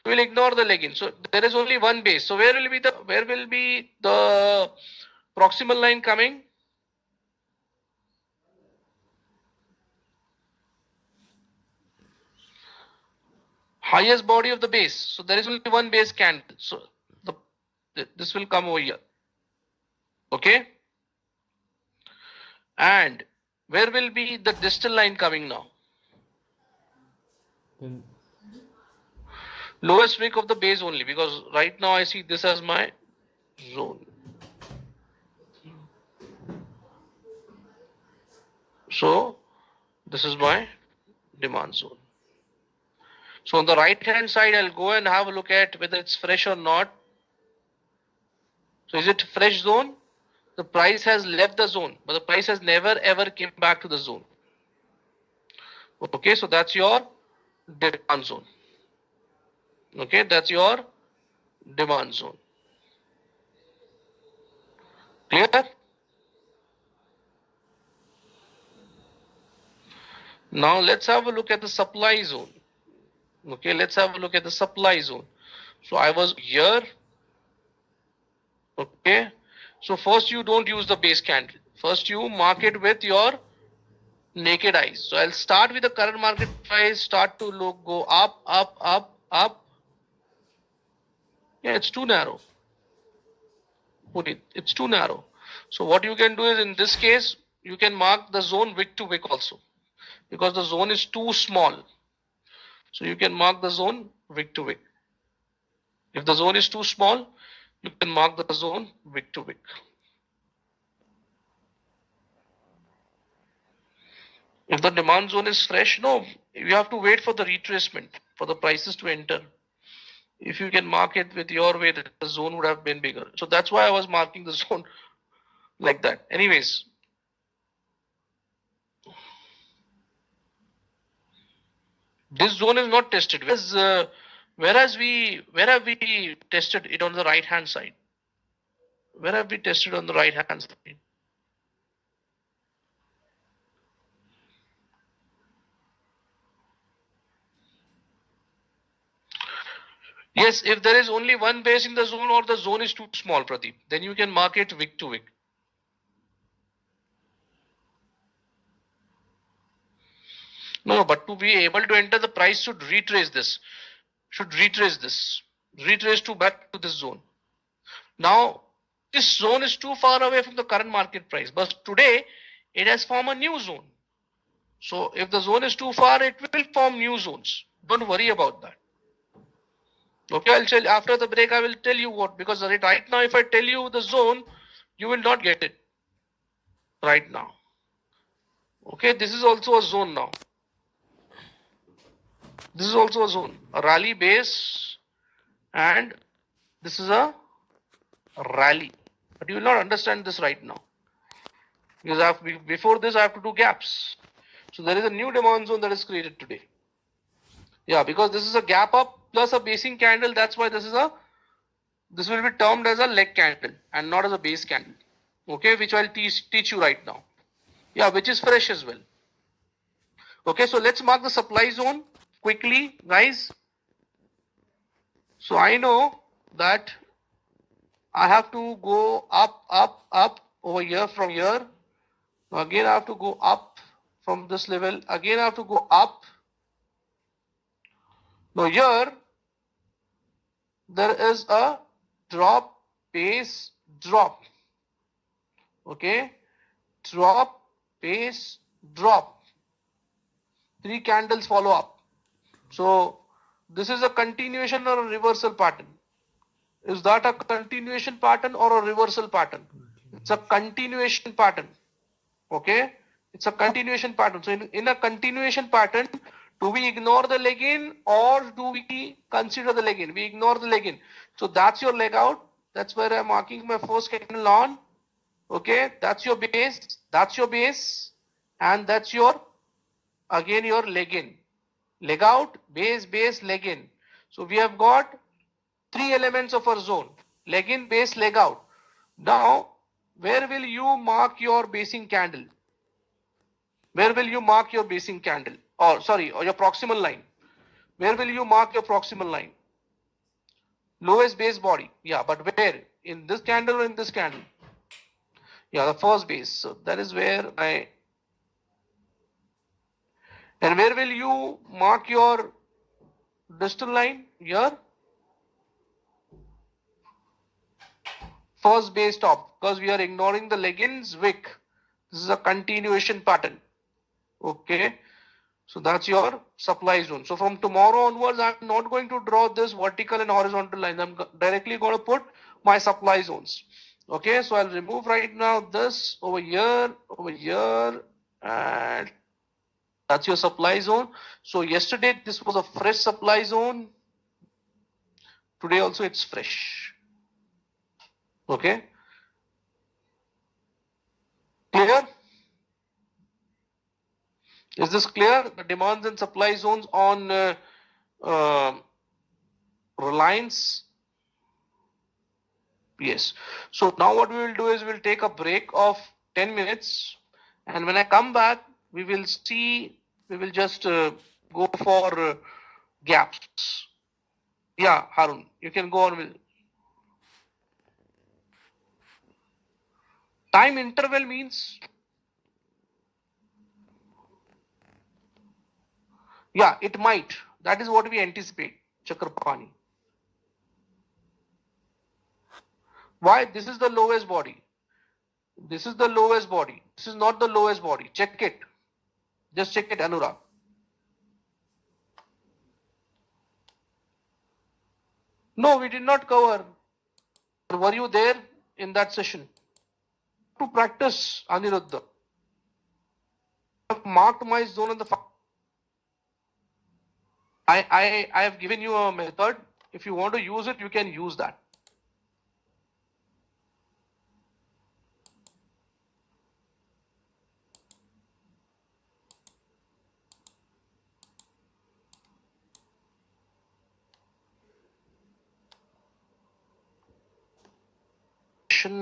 We will ignore the leg in. So there is only one base. So where will be the proximal line coming? Highest body of the base. So there is only one base candle. So this will come over here. Okay. And where will be the distal line coming now? Lowest wick of the base only, because right now I see this as my zone. So this is my demand zone. So on the right hand side, I'll go and have a look at whether it's fresh or not. So is it fresh zone? The price has left the zone, but the price has never ever came back to the zone. Okay, so that's your demand zone. Okay, that's your demand zone. Clear? Now let's have a look at the supply zone. Okay, let's have a look at the supply zone. So I was here. Okay, so first you don't use the base candle. First you mark it with your naked eyes. So I'll start with the current market price, start to look, go up, up, up, up. Yeah, it's too narrow. It's too narrow. So what you can do is, in this case, you can mark the zone wick to wick also, because the zone is too small. So you can mark the zone wick to wick. If the zone is too small, you can mark the zone wick to wick. If the demand zone is fresh, no, you have to wait for the retracement for the prices to enter. If you can mark it with your way, the zone would have been bigger. So that's why I was marking the zone like that. Anyways, this zone is not tested. Where have we tested it on the right hand side? Where have we tested on the right hand side? Yes, if there is only one base in the zone or the zone is too small, Pradeep, then you can mark it wick to wick. No, but to be able to enter, the price should retrace this, retrace to back to this zone. Now, this zone is too far away from the current market price, but today it has formed a new zone. So if the zone is too far, it will form new zones. Don't worry about that. Okay, I'll tell you after the break. I will tell you what, because right now, if I tell you the zone, you will not get it right now. Okay, this is also a zone now. This is also a zone, a rally base, and this is a rally. But you will not understand this right now, because before this I have to do gaps. So there is a new demand zone that is created today. Yeah, because this is a gap up plus a basing candle. That's why this will be termed as a leg candle and not as a base candle. Okay, which I'll teach you right now. Yeah, which is fresh as well. Okay, so let's mark the supply zone quickly, guys. So I know that I have to go up over here from here. Now again I have to go up from this level. Again I have to go up. Now here there is a drop, base, drop. Okay, drop, base, drop. 3 candles follow up. So this is a continuation or a reversal pattern. Is that a continuation pattern or a reversal pattern? It's a continuation pattern. Okay, it's a continuation pattern. So in a continuation pattern, do we ignore the leg in or do we consider the leg in? We ignore the leg in. So that's your leg out. That's where I'm marking my first candle on. Okay, that's your base. That's your base, and that's your again your leg in. Leg out, base, base, leg in. So we have got 3 elements of our zone: leg in, base, leg out. Now, where will you mark your basing candle? Where will you mark your basing candle? Or sorry, or your proximal line. Where will you mark your proximal line? Lowest base body. Yeah, but where? In this candle or in this candle? Yeah, the first base. So that is where I. And where will you mark your distal line? Here. First base top, because we are ignoring the leggings wick. This is a continuation pattern. Okay, so that's your supply zone. So from tomorrow onwards, I'm not going to draw this vertical and horizontal lines. I'm directly going to put my supply zones. Okay, so I'll remove right now this over here, and that's your supply zone. So yesterday this was a fresh supply zone. Today also it's fresh. Okay, clear? Is this clear? The demands and supply zones on Reliance. Yes. So now what we will do is we'll take a break of 10 minutes, and when I come back, we will just go for gaps. Yeah, Harun, you can go on with time interval means. Yeah, it might. That is what we anticipate, Chakrapani. Why? This is the lowest body. This is the lowest body. This is not the lowest body. Check it. Just check it, Anurag. No, we did not cover. Were you there in that session? To practice, Aniruddha. I have marked my zone in the. I have given you a method. If you want to use it, you can use that.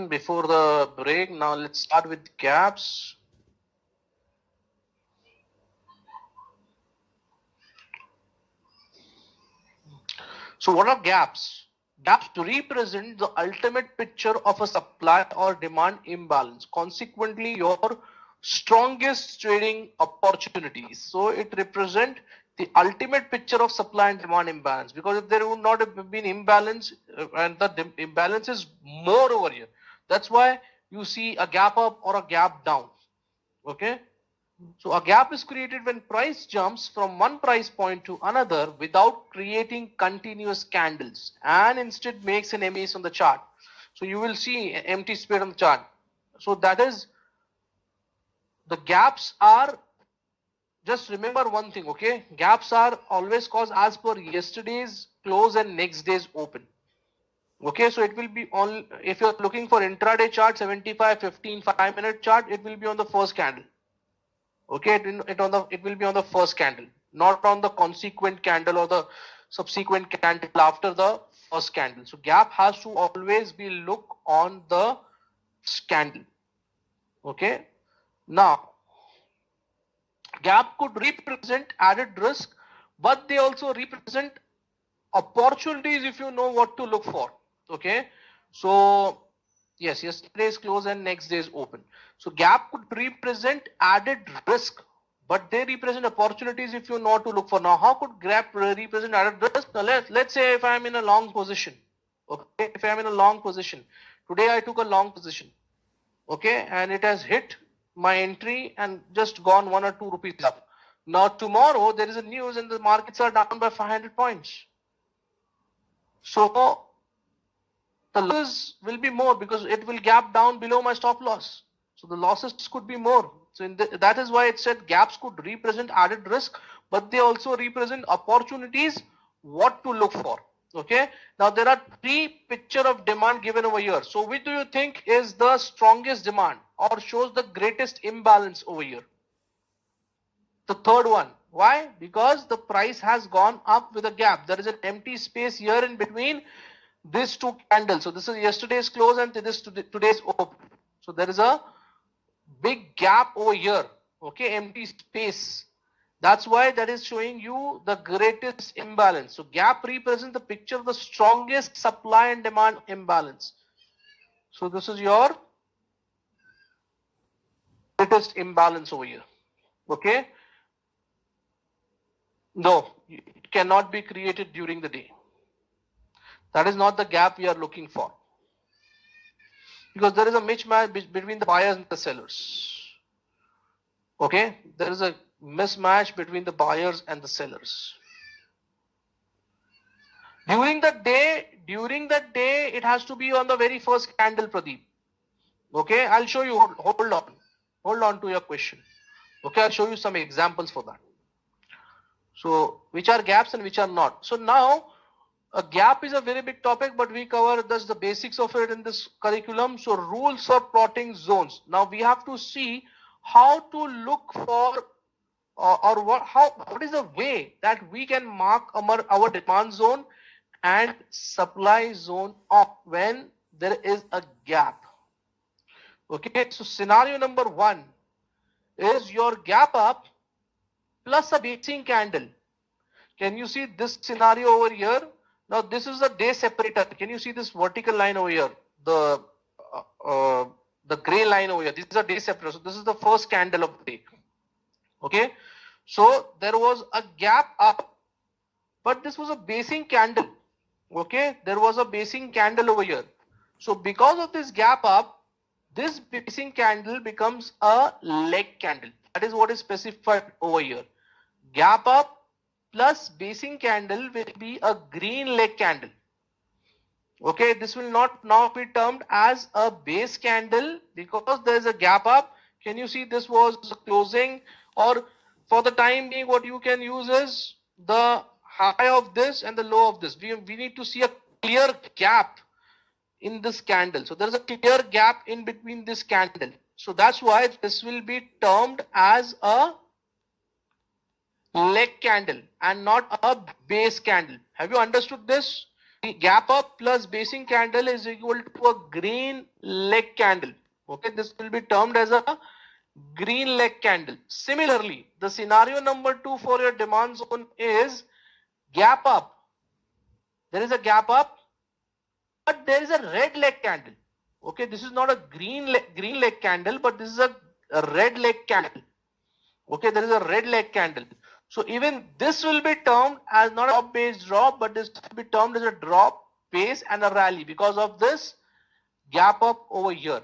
Before the break, now let's start with gaps. So what are gaps? Gaps represent the ultimate picture of a supply or demand imbalance. Consequently, your strongest trading opportunities. So it represents the ultimate picture of supply and demand imbalance, because if there would not have been imbalance and the imbalance is more over here, that's why you see a gap up or a gap down. Okay, so a gap is created when price jumps from one price point to another without creating continuous candles and instead makes an MAs on the chart. So you will see an empty spread on the chart. So that is, the gaps are, just remember one thing, okay? Gaps are always caused as per yesterday's close and next day's open. Okay, so it will be on, if you're looking for intraday chart, 75, 15, 5-minute chart, it will be on the first candle. Okay, it will be on the first candle, not on the consequent candle or the subsequent candle after the first candle. So gap has to always be look on the candle. Okay, now gap could represent added risk, but they also represent opportunities if you know what to look for. Okay, so yes, yesterday's close and next day's open. So gap could represent added risk, but they represent opportunities if you know what to look for. Now, how could gap represent added risk? Now, let's say if I'm in a long position. Okay, if I'm in a long position, today I took a long position. Okay, and it has hit my entry and just gone 1 or 2 rupees up. Now tomorrow there is a news and the markets are down by 500 points. So the losses will be more because it will gap down below my stop loss. So the losses could be more. So that is why it said gaps could represent added risk, but they also represent opportunities, what to look for. Okay. Now there are three picture of demand given over here. So which do you think is the strongest demand or shows the greatest imbalance over here? The third one. Why? Because the price has gone up with a gap. There is an empty space here in between these two candles. So this is yesterday's close and this today's open. So there is a big gap over here. Okay, empty space. That's why that is showing you the greatest imbalance. So gap represents the picture of the strongest supply and demand imbalance. So this is your greatest imbalance over here. Okay. No, it cannot be created during the day. That is not the gap we are looking for. Because there is a mismatch between the buyers and the sellers. Okay, there is a mismatch between the buyers and the sellers. During the day, it has to be on the very first candle, Pradeep. Okay, I'll show you. Hold on to your question. Okay, I'll show you some examples for that. So, which are gaps and which are not. So now, a gap is a very big topic, but we cover just the basics of it in this curriculum. So, rules for plotting zones. Now we have to see how to look for or what is the way that we can mark our demand zone and supply zone up when there is a gap. Okay, so scenario number 1 is your gap up plus a basing candle. Can you see this scenario over here? Now this is the day separator. Can you see this vertical line over here? The gray line over here. This is a day separator. So this is the first candle of the day. Okay. So there was a gap up, but this was a basing candle. Okay. There was a basing candle over here. So because of this gap up, this basing candle becomes a leg candle. That is what is specified over here. Gap up plus basing candle will be a green leg candle. Okay, this will not now be termed as a base candle because there is a gap up. Can you see this was closing, or for the time being what you can use is the high of this and the low of this. We need to see a clear gap in this candle. So there is a clear gap in between this candle. So that's why this will be termed as a leg candle and not a base candle. Have you understood this? The gap up plus basing candle is equal to a green leg candle. Okay, this will be termed as a green leg candle. Similarly, the scenario number 2 for your demand zone is gap up. There is a gap up, but there is a red leg candle. Okay, this is not a green leg candle, but this is a a red leg candle. Okay, there is a red leg candle. So even this will be termed as not a drop based drop, but this will be termed as a drop base and a rally because of this gap up over here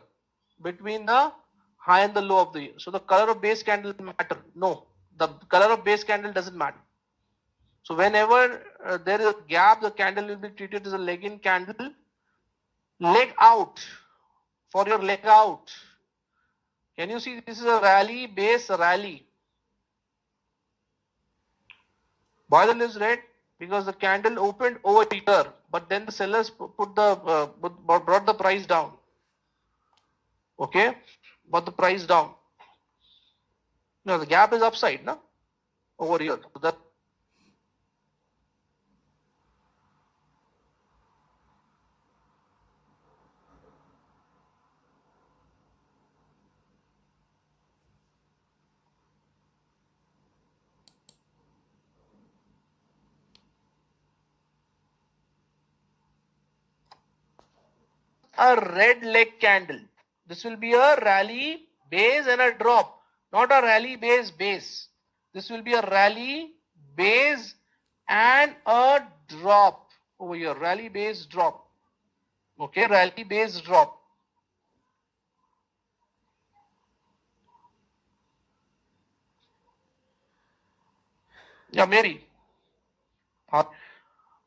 between the high and the low of the year. So the color of base candle matter? No, the color of base candle doesn't matter. So whenever there is a gap, the candle will be treated as a leg in candle. Leg out, for your leg out. Can you see this is a rally, base rally? Why the is red? Because the candle opened over here, but then the sellers brought the price down. Okay, brought the price down. No, the gap is upside, no? Over here. So that a red leg candle. This will be a rally base and a drop, not a rally base. This will be a rally base and a drop over here. Rally base drop. Okay, rally base drop. Yeah, Mary.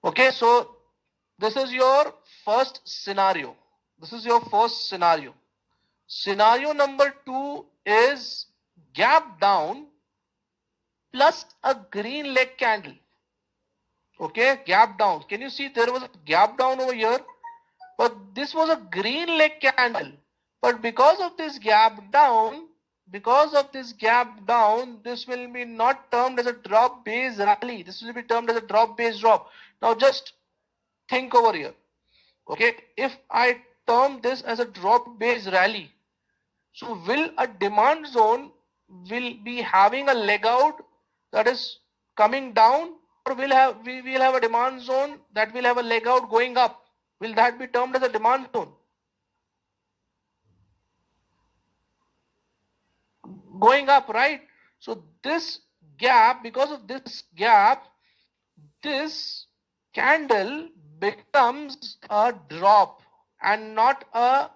Okay, so this is your first scenario. This is your first scenario. Scenario number 2 is gap down plus a green leg candle. Okay, gap down. Can you see there was a gap down over here? But this was a green leg candle. But because of this gap down, this will be not termed as a drop base rally. This will be termed as a drop base drop. Now just think over here. Okay, if I term this as a drop base rally, so will a demand zone will be having a leg out that is coming down, or we will have a demand zone that will have a leg out going up? Will that be termed as a demand zone? Going up, right? So this gap, because of this gap, this candle becomes a drop and not a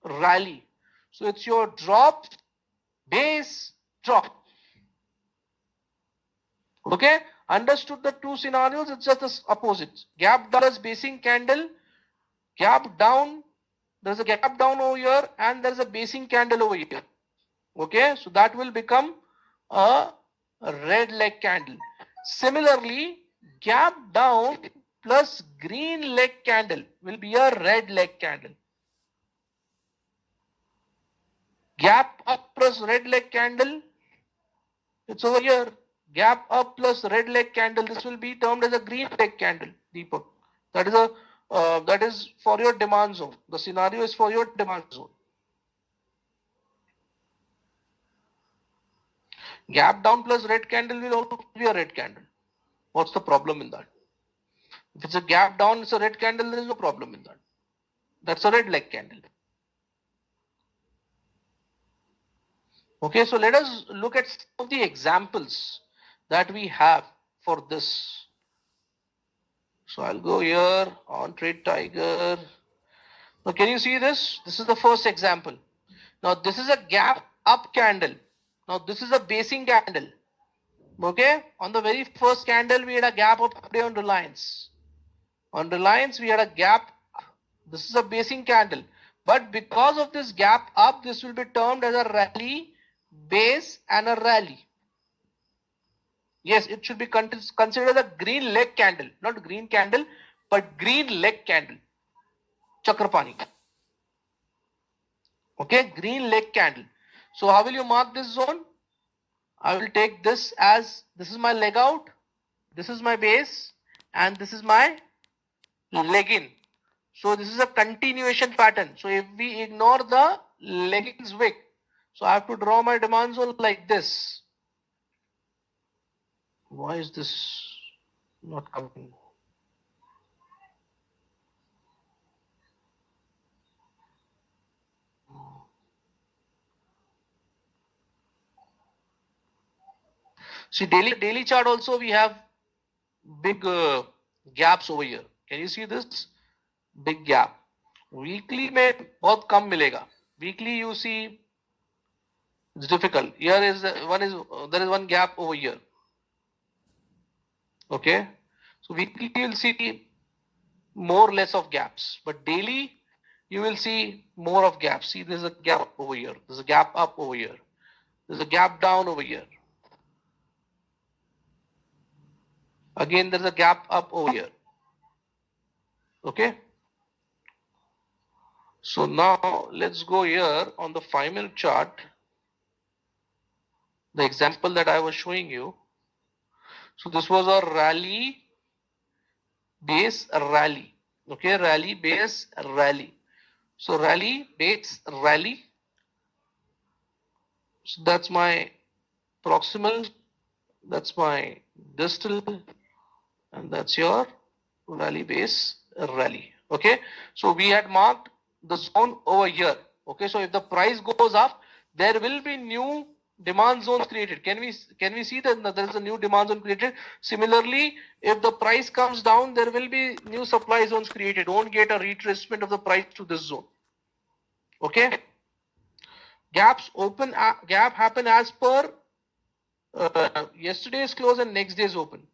rally. So it's your drop, base, drop. Okay, understood the two scenarios? It's just the opposites. Gap down is basing candle, gap down, there's a gap down over here, and there's a basing candle over here. Okay, so that will become a red leg candle. Similarly, gap down plus green leg candle will be a red leg candle. Gap up plus red leg candle, it's over here. Gap up plus red leg candle, this will be termed as a green leg candle, Deepak. That is for your demand zone. The scenario is for your demand zone. Gap down plus red candle will also be a red candle. What's the problem in that? If it's a gap down, it's a red candle, there is no problem in that. That's a red leg candle. Okay, so let us look at some of the examples that we have for this. So I'll go here on Trade Tiger. Now, can you see this? This is the first example. Now, this is a gap up candle. Now, this is a basing candle. Okay, on the very first candle, we had a gap up today on Reliance. On Reliance, we had a gap. This is a basing candle. But because of this gap up, this will be termed as a rally, base, and a rally. Yes, it should be considered a green leg candle, not green candle, but green leg candle. Chakrapani. Okay, green leg candle. So how will you mark this zone? I will take this as, this is my leg out, this is my base, and this is my leg in. So this is a continuation pattern. So if we ignore the leggings wick, so I have to draw my demand zone like this. Why is this not coming? See, daily chart also we have big gaps over here. Can you see this big gap? Weekly में बहुत कम मिलेगा. Weekly you see it's difficult. Here is there is one gap over here. Okay, so weekly you will see more or less of gaps, but daily you will see more of gaps. See, there's a gap over here. There's a gap up over here. There's a gap down over here. Again, there's a gap up over here. Okay. So now let's go here on the 5-minute chart. The example that I was showing you. So this was a rally base rally. Okay, rally base rally. So rally base rally. So that's my proximal, that's my distal, and that's your rally base rally. Okay, so we had marked the zone over here. Okay, so if the price goes up, there will be new demand zones created. Can we see that there is a new demand zone created? Similarly, if the price comes down, there will be new supply zones created. Don't get a retracement of the price to this zone. Okay, gap happen as per yesterday's close and next day's open.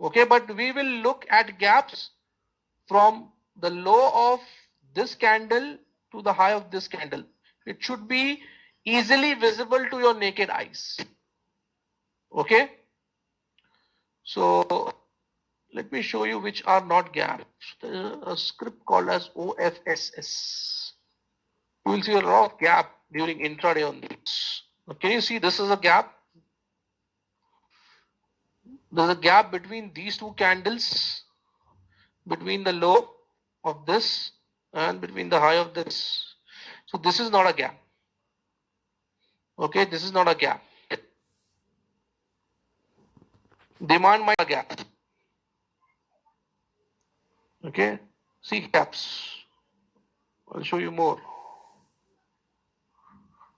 Okay, but we will look at gaps from the low of this candle to the high of this candle. It should be easily visible to your naked eyes. Okay, so let me show you which are not gaps. There is a script called as OFSS. You will see a lot of gap during intraday on this. Can you see this is a gap? There's a gap between these two candles, between the low of this and between the high of this. So this is not a gap. Okay, this is not a gap. Demand might be a gap. Okay, see gaps. I'll show you more.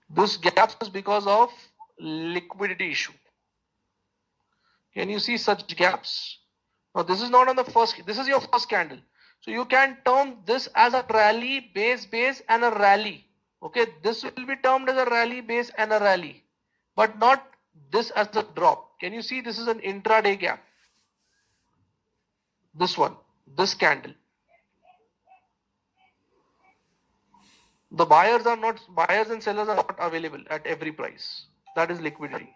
This gap is because of liquidity issue. Can you see such gaps? Now this is not on the first, this is your first candle. So you can term this as a rally, base and a rally. Okay, this will be termed as a rally, base and a rally, but not this as a drop. Can you see this is an intraday gap? This one, this candle. The buyers and sellers are not available at every price. That is liquidity.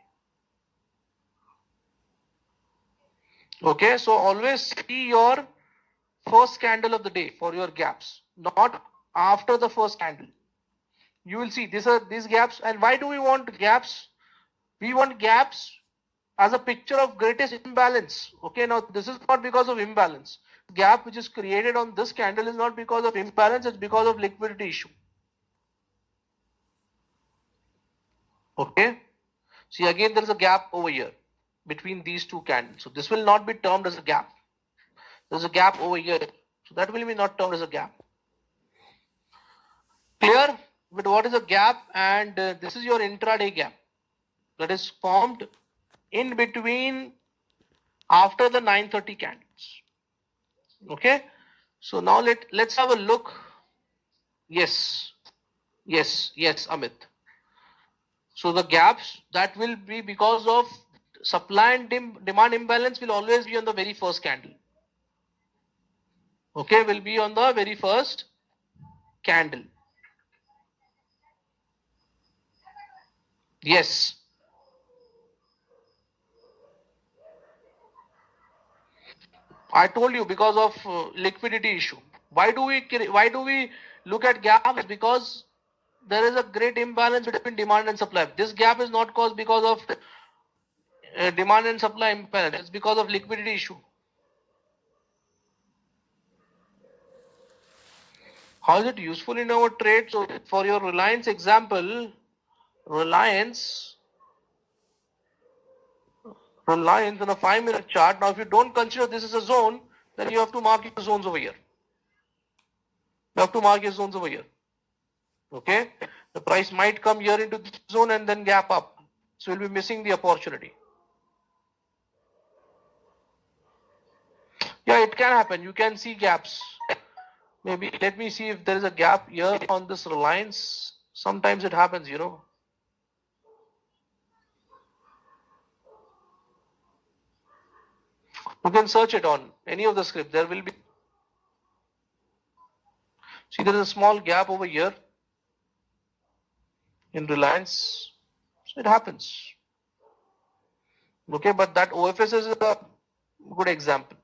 Okay, so always see your first candle of the day for your gaps, not after the first candle. You will see these gaps. And why do we want gaps? We want gaps as a picture of greatest imbalance. Okay, now this is not because of imbalance. Gap which is created on this candle is not because of imbalance, it's because of liquidity issue. Okay, see again there is a gap over here between these two candles. So this will not be termed as a gap. There's a gap over here. So that will be not termed as a gap. Clear? But what is a gap? And this is your intraday gap that is formed in between after the 9:30 candles. Okay. So now let's have a look. Yes, Amit. So the gaps that will be because of supply and demand imbalance will always be on the very first candle. Okay, will be on the very first candle. Yes. I told you because of liquidity issue. Why do we look at gaps? Because there is a great imbalance between demand and supply. This gap is not caused because of demand and supply imbalance. It's because of liquidity issue. How is it useful in our trade? So for your Reliance example, Reliance on a 5-minute chart. Now if you don't consider this as a zone, then you have to mark your zones over here. You have to mark your zones over here. Okay, the price might come here into this zone and then gap up. So you'll be missing the opportunity. Yeah, it can happen. You can see gaps. Maybe let me see if there is a gap here on this Reliance. Sometimes it happens, you know. You can search it on any of the script. There will be. See, there is a small gap over here in Reliance. So it happens. Okay, but that OFS is a good example.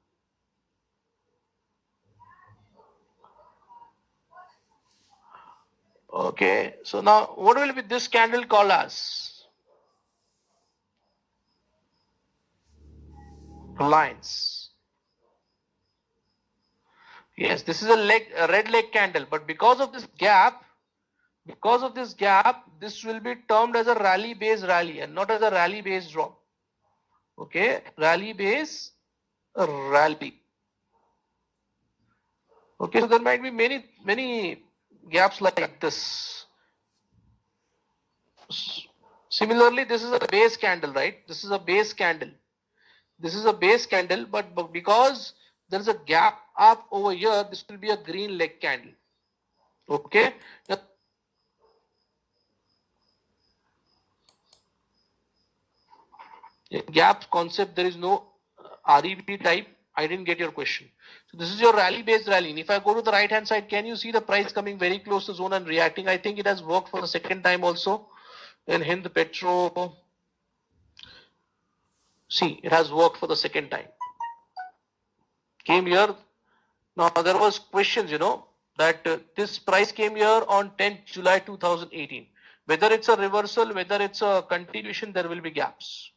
Okay, so now what will be this candle called as? Reliance. Yes, this is a red leg candle, but because of this gap, this will be termed as a rally based rally and not as a rally based drop. Okay, rally base rally. Okay, so there might be many gaps like this. Similarly, this is a base candle, right? This is a base candle. This is a base candle, but because there is a gap up over here, this will be a green leg candle. Okay. Now, gap concept, there is no REB type. I didn't get your question. So this is your rally based rally. And if I go to the right hand side, can you see the price coming very close to zone and reacting? I think it has worked for the second time also in Hind Petro. See, it has worked for the second time. Came here. Now there was questions, you know, that this price came here on 10th July 2018. Whether it's a reversal, whether it's a continuation, there will be gaps.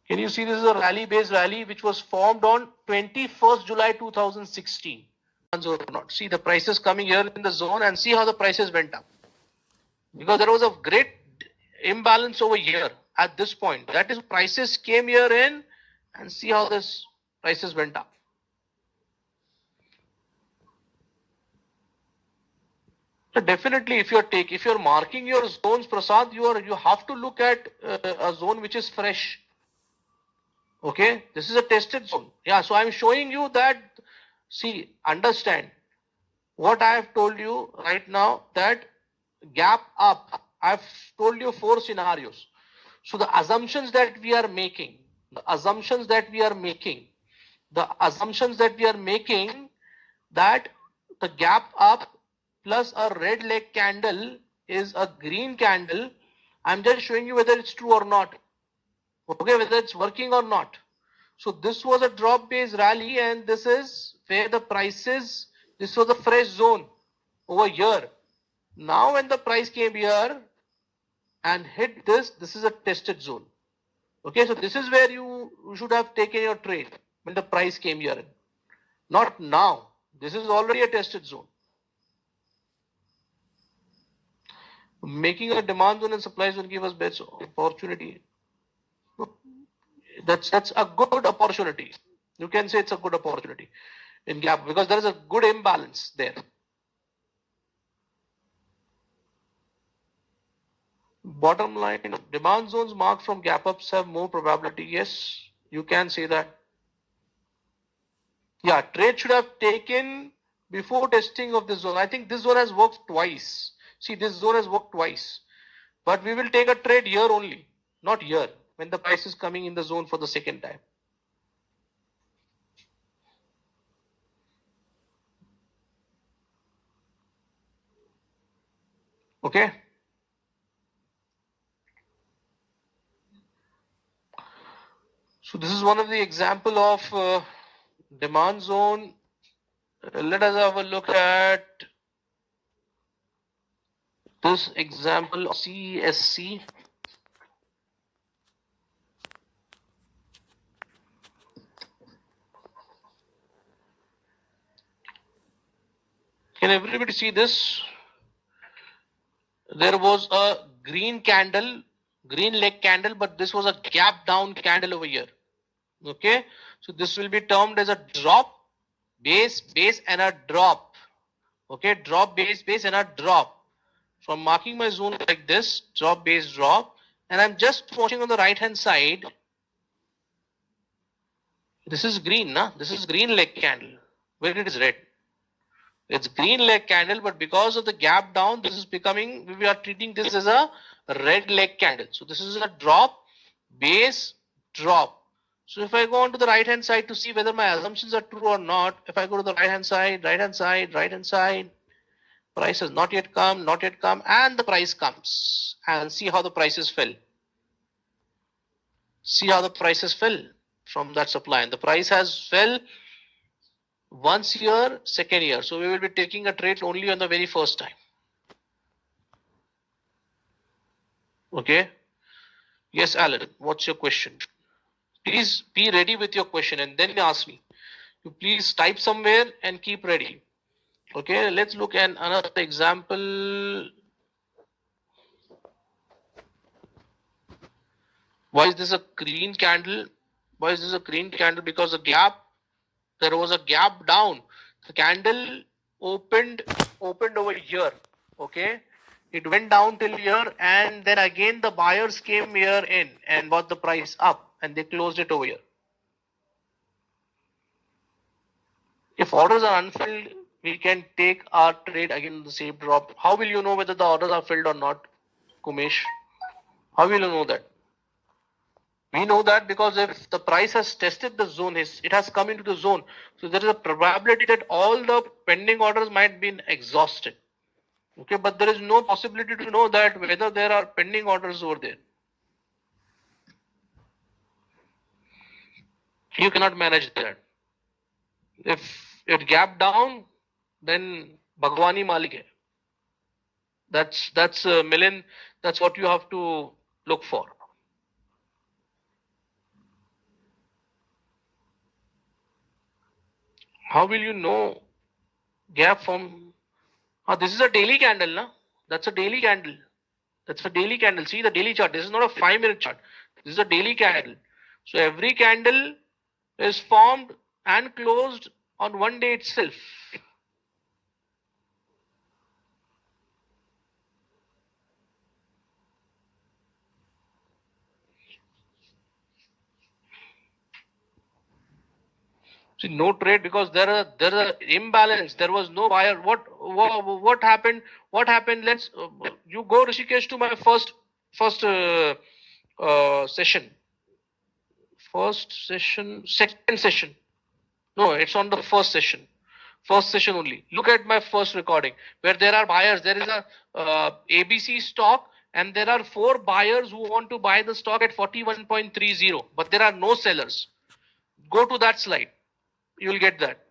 Can you see this is a rally based rally which was formed on 21st July 2016? Or not. See the prices coming here in the zone and see how the prices went up. Because there was a great imbalance over here at this point. That is, prices came here in and see how this prices went up. So definitely, if you're marking your zones, Prasad, you have to look at a zone which is fresh. Okay, this is a tested zone. Yeah, so I'm showing you that. See, understand what I have told you right now, that gap up. I've told you 4 scenarios. So the assumptions that we are making, the assumptions that we are making that the gap up plus a red leg candle is a green candle. I'm just showing you whether it's true or not. Okay, whether it's working or not. So this was a drop based rally and this is where the prices, this was a fresh zone over here. Now when the price came here and hit this, this is a tested zone. Okay, so this is where you should have taken your trade when the price came here. Not now. This is already a tested zone. Making a demand zone and supply zone give us best opportunity. That's a good opportunity. You can say it's a good opportunity in gap because there is a good imbalance there. Bottom line, demand zones marked from gap ups have more probability. Yes, you can say that. Yeah, trade should have taken before testing of this zone. I think this zone has worked twice. See, this zone has worked twice. But we will take a trade here only, not here, when the price is coming in the zone for the second time. Okay. So this is one of the example of demand zone. Let us have a look at this example of CSC. Can everybody see this? There was a green candle, green leg candle, but this was a gap down candle over here. Okay, so this will be termed as a drop, base, base, and a drop. Okay, drop, base, base, and a drop. So I'm marking my zone like this, drop, base, drop, and I'm just watching on the right hand side. This is green, na? This is green leg candle. Where it is red? It's green leg candle, but because of the gap down, this is becoming, we are treating this as a red leg candle. So this is a drop, base, drop. So if I go on to the right hand side to see whether my assumptions are true or not, if I go to the right hand side, right hand side, right hand side, price has not yet come, and the price comes. And see how the prices fell. See how the prices fell from that supply. And the price has fell once year, second year. So we will be taking a trade only on the very first time. Okay. Yes, Alan, what's your question? Please be ready with your question and then ask me. You please type somewhere and keep ready. Okay, let's look at another example. Why is this a green candle? Why is this a green candle? Because there was a gap down. The candle opened over here. Okay, it went down till here, and then again the buyers came here in and bought the price up, and they closed it over here. If orders are unfilled, we can take our trade again in the same drop. How will you know whether the orders are filled or not, Kumesh? How will you know that? We know that because if the price has tested the zone, it has come into the zone. So there is a probability that all the pending orders might be exhausted. Okay, but there is no possibility to know that whether there are pending orders over there. You cannot manage that. If it gap down, then Bhagwani Malik hai. That's Milind. That's what you have to look for. How will you know gap from? This is a daily candle, na? That's a daily candle. That's a daily candle. See the daily chart. This is not a 5-minute chart. This is a daily candle. So every candle is formed and closed on one day itself. See, no trade because there are imbalance. There was no buyer. What happened? What happened? Let's you go Rishikesh to my first session. First session, second session. No, it's on the first session. First session only. Look at my first recording where there are buyers. There is a ABC stock and there are 4 buyers who want to buy the stock at 41.30, but there are no sellers. Go to that slide. You will get that.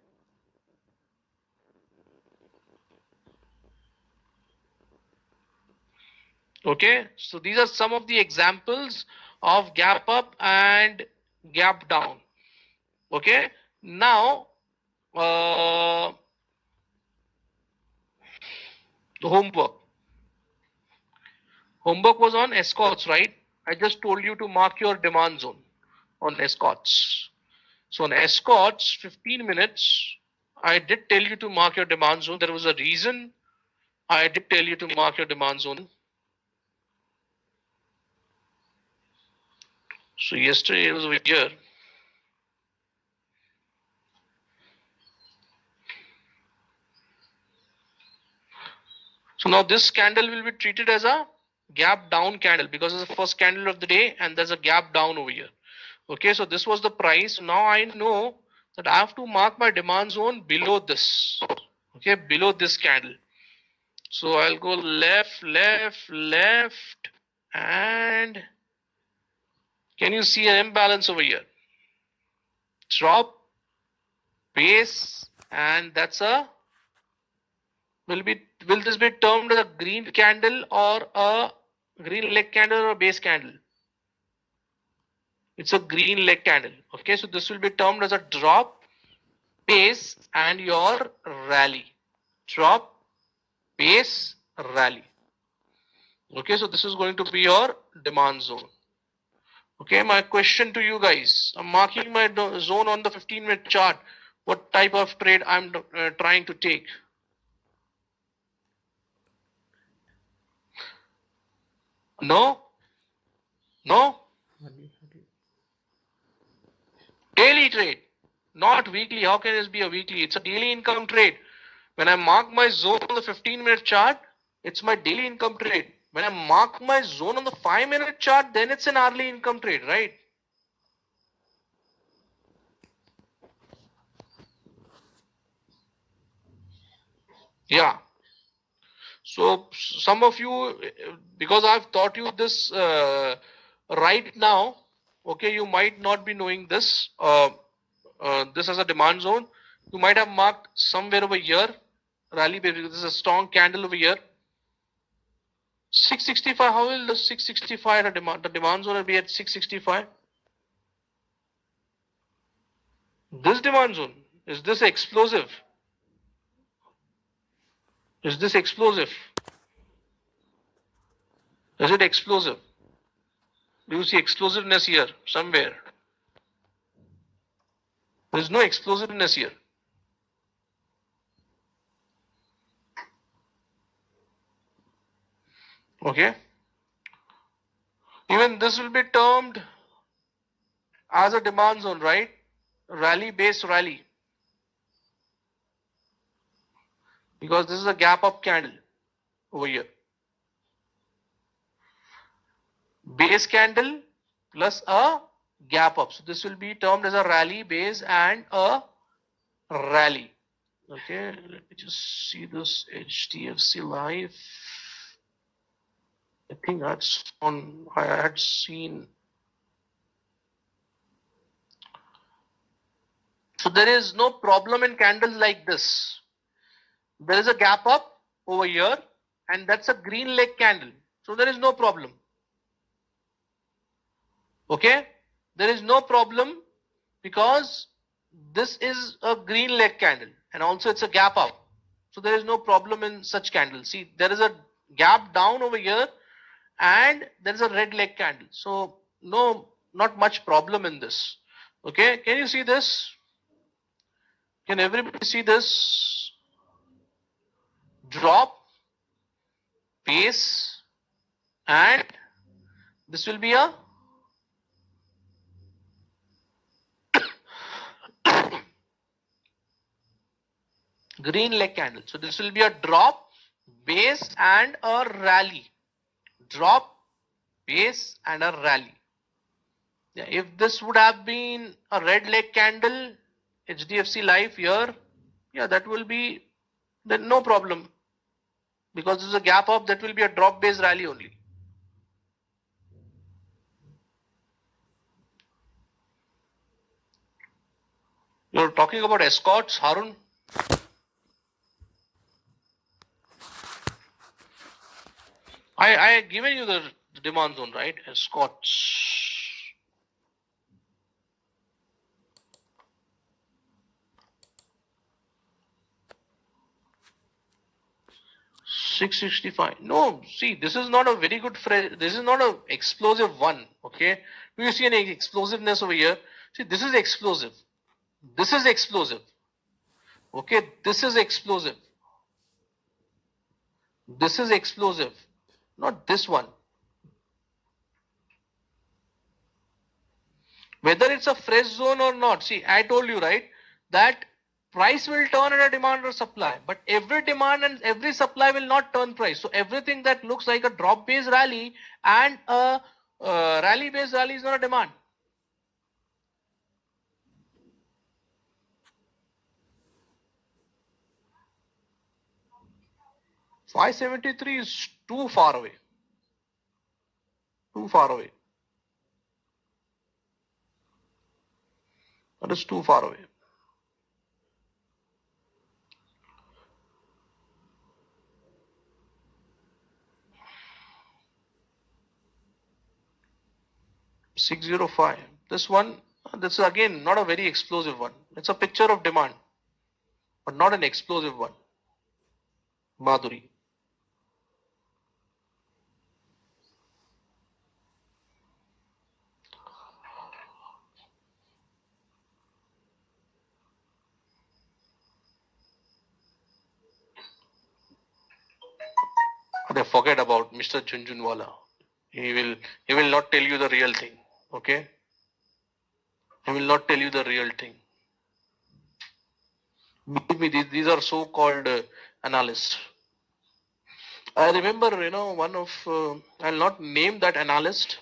Okay, so these are some of the examples of gap up and gap down. Okay, now the homework. Homework was on escorts, right? I just told you to mark your demand zone on escorts. So on escorts, 15 minutes, I did tell you to mark your demand zone. There was a reason I did tell you to mark your demand zone. So yesterday it was over here. So now this candle will be treated as a gap down candle because it's the first candle of the day and there's a gap down over here. Okay, so this was the price. Now I know that I have to mark my demand zone below this. Okay, below this candle. So I'll go left, left, left, and can you see an imbalance over here? Drop, base, and that's a will this be termed as a green candle or a green leg candle or a base candle? It's a green leg candle. Okay, so this will be termed as a drop, base, and your rally. Drop, base, rally. Okay, so this is going to be your demand zone. Okay, my question to you guys. I'm marking my zone on the 15-minute chart. What type of trade I'm trying to take? No? No? Daily trade. Not weekly. How can this be a weekly? It's a daily income trade. When I mark my zone on the 15-minute chart, it's my daily income trade. When I mark my zone on the 5-minute chart, then it's an hourly income trade, right? Yeah. So some of you, because I've taught you this right now, okay, you might not be knowing this. This as a demand zone, you might have marked somewhere over here, rally basis. This is a strong candle over here. 665. How will the 665 the demand zone will be at 665? This demand zone, is this explosive? Is this explosive? Is it explosive? Do you see explosiveness here somewhere? There is no explosiveness here. Okay. Even this will be termed as a demand zone, right? Rally based rally. Because this is a gap up candle over here. Base candle plus a gap up. So this will be termed as a rally base and a rally. Okay, let me just see this HDFC Live. I think that's on. I had seen. So there is no problem in candles like this. There is a gap up over here, and that's a green leg candle. So there is no problem. Okay, there is no problem because this is a green leg candle and also it's a gap up. So there is no problem in such candles. See, there is a gap down over here and there is a red leg candle. So no, not much problem in this. Okay, can you see this? Can everybody see this? Drop, base, and this will be a green leg candle. So this will be a drop, base, and a rally. Drop, base, and a rally. Yeah, if this would have been a red leg candle, HDFC Life here, yeah, that will be then no problem because this is a gap up. That will be a drop based rally only. You're talking about escorts, Harun? I given you the demand zone, right? Escorts. $665. No, see, this is not a very good phrase. This is not a explosive one. Okay. Do you see any explosiveness over here? See, this is explosive. This is explosive. Okay, this is explosive. This is explosive. Not this one. Whether it's a fresh zone or not, see, I told you, right, that price will turn at a demand or supply, but every demand and every supply will not turn price. So everything that looks like a drop based rally and a rally based rally is not a demand. $573 is too far away. Too far away. That is too far away. $605. This one, this is again not a very explosive one. It's a picture of demand, but not an explosive one. Madhuri. They forget about Mr. Junjunwala. He will not tell you the real thing. Okay? He will not tell you the real thing. Believe me, these are so-called analysts. I remember, one of I'll not name that analyst.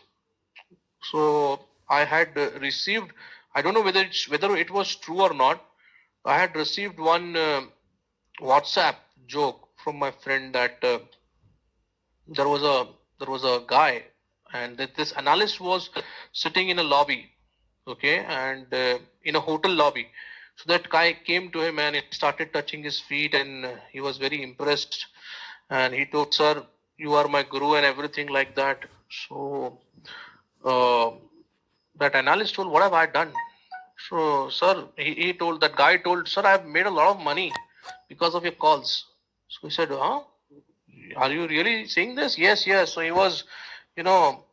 So I had received. I don't know whether it was true or not. I had received one WhatsApp joke from my friend that there was a guy, and that this analyst was sitting in a lobby, okay, and in a hotel lobby. So that guy came to him and he started touching his feet, and he was very impressed, and he told, "Sir, you are my guru," and everything like that. So uh, that analyst told, "What have I done?" So, sir, he told, that guy told, "Sir, I've made a lot of money because of your calls." So he said, "Huh? Are you really saying this?" "Yes, yes." So you know,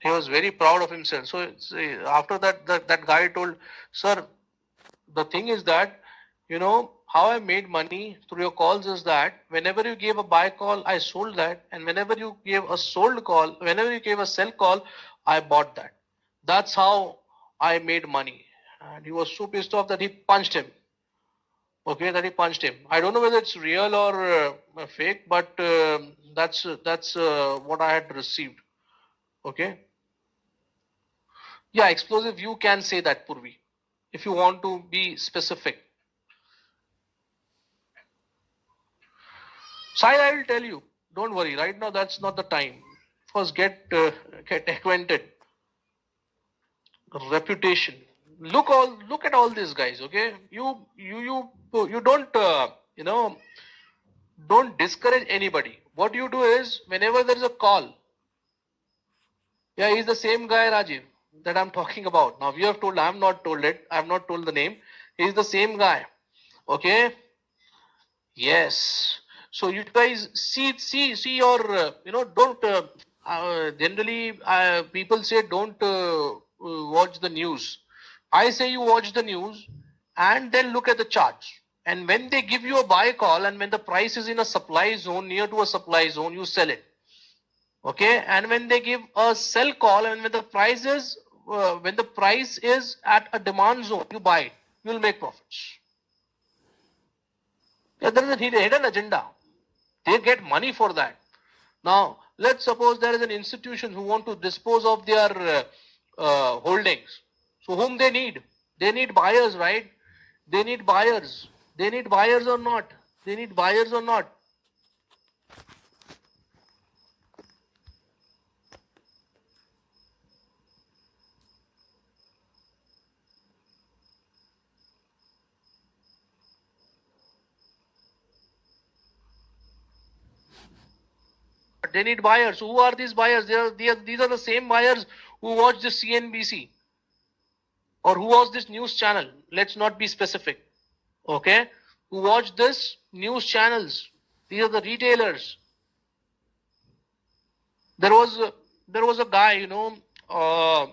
he was very proud of himself. So after that, that guy told, "Sir, the thing is that, how I made money through your calls is that whenever you gave a buy call, I sold that. And whenever you gave a sold call, whenever you gave a sell call, I bought that. That's how I made money." And he was so pissed off that he punched him. Okay, that he punched him. I don't know whether it's real or fake, but that's what I had received. Okay. Yeah, explosive. You can say that, Purvi, if you want to be specific. Sai, I will tell you. Don't worry. Right now, that's not the time. First, get acquainted. Reputation. Look at all these guys. Okay, you don't discourage anybody. What you do is, whenever there is a call, yeah, he's the same guy, Rajiv, that I'm talking about. Now you have told. I'm not told it. I'm not told the name. He's the same guy. Okay. Yes. So you guys see your don't generally people say don't watch the news. I say you watch the news and then look at the charts. And when they give you a buy call and when the price is in a supply zone, near to a supply zone, you sell it. Okay. And when they give a sell call and when the price is at a demand zone, you buy it. You'll make profits. Yeah, there is a hidden agenda. They get money for that. Now, let's suppose there is an institution who want to dispose of their holdings. So, whom they need? They need buyers, right? They need buyers. They need buyers or not? They need buyers or not? They need buyers. Who are these buyers? These are the same buyers who watch the CNBC or who watch this news channel. Let's not be specific. Okay? Who watch this news channels. These are the retailers. There was there was a guy, uh,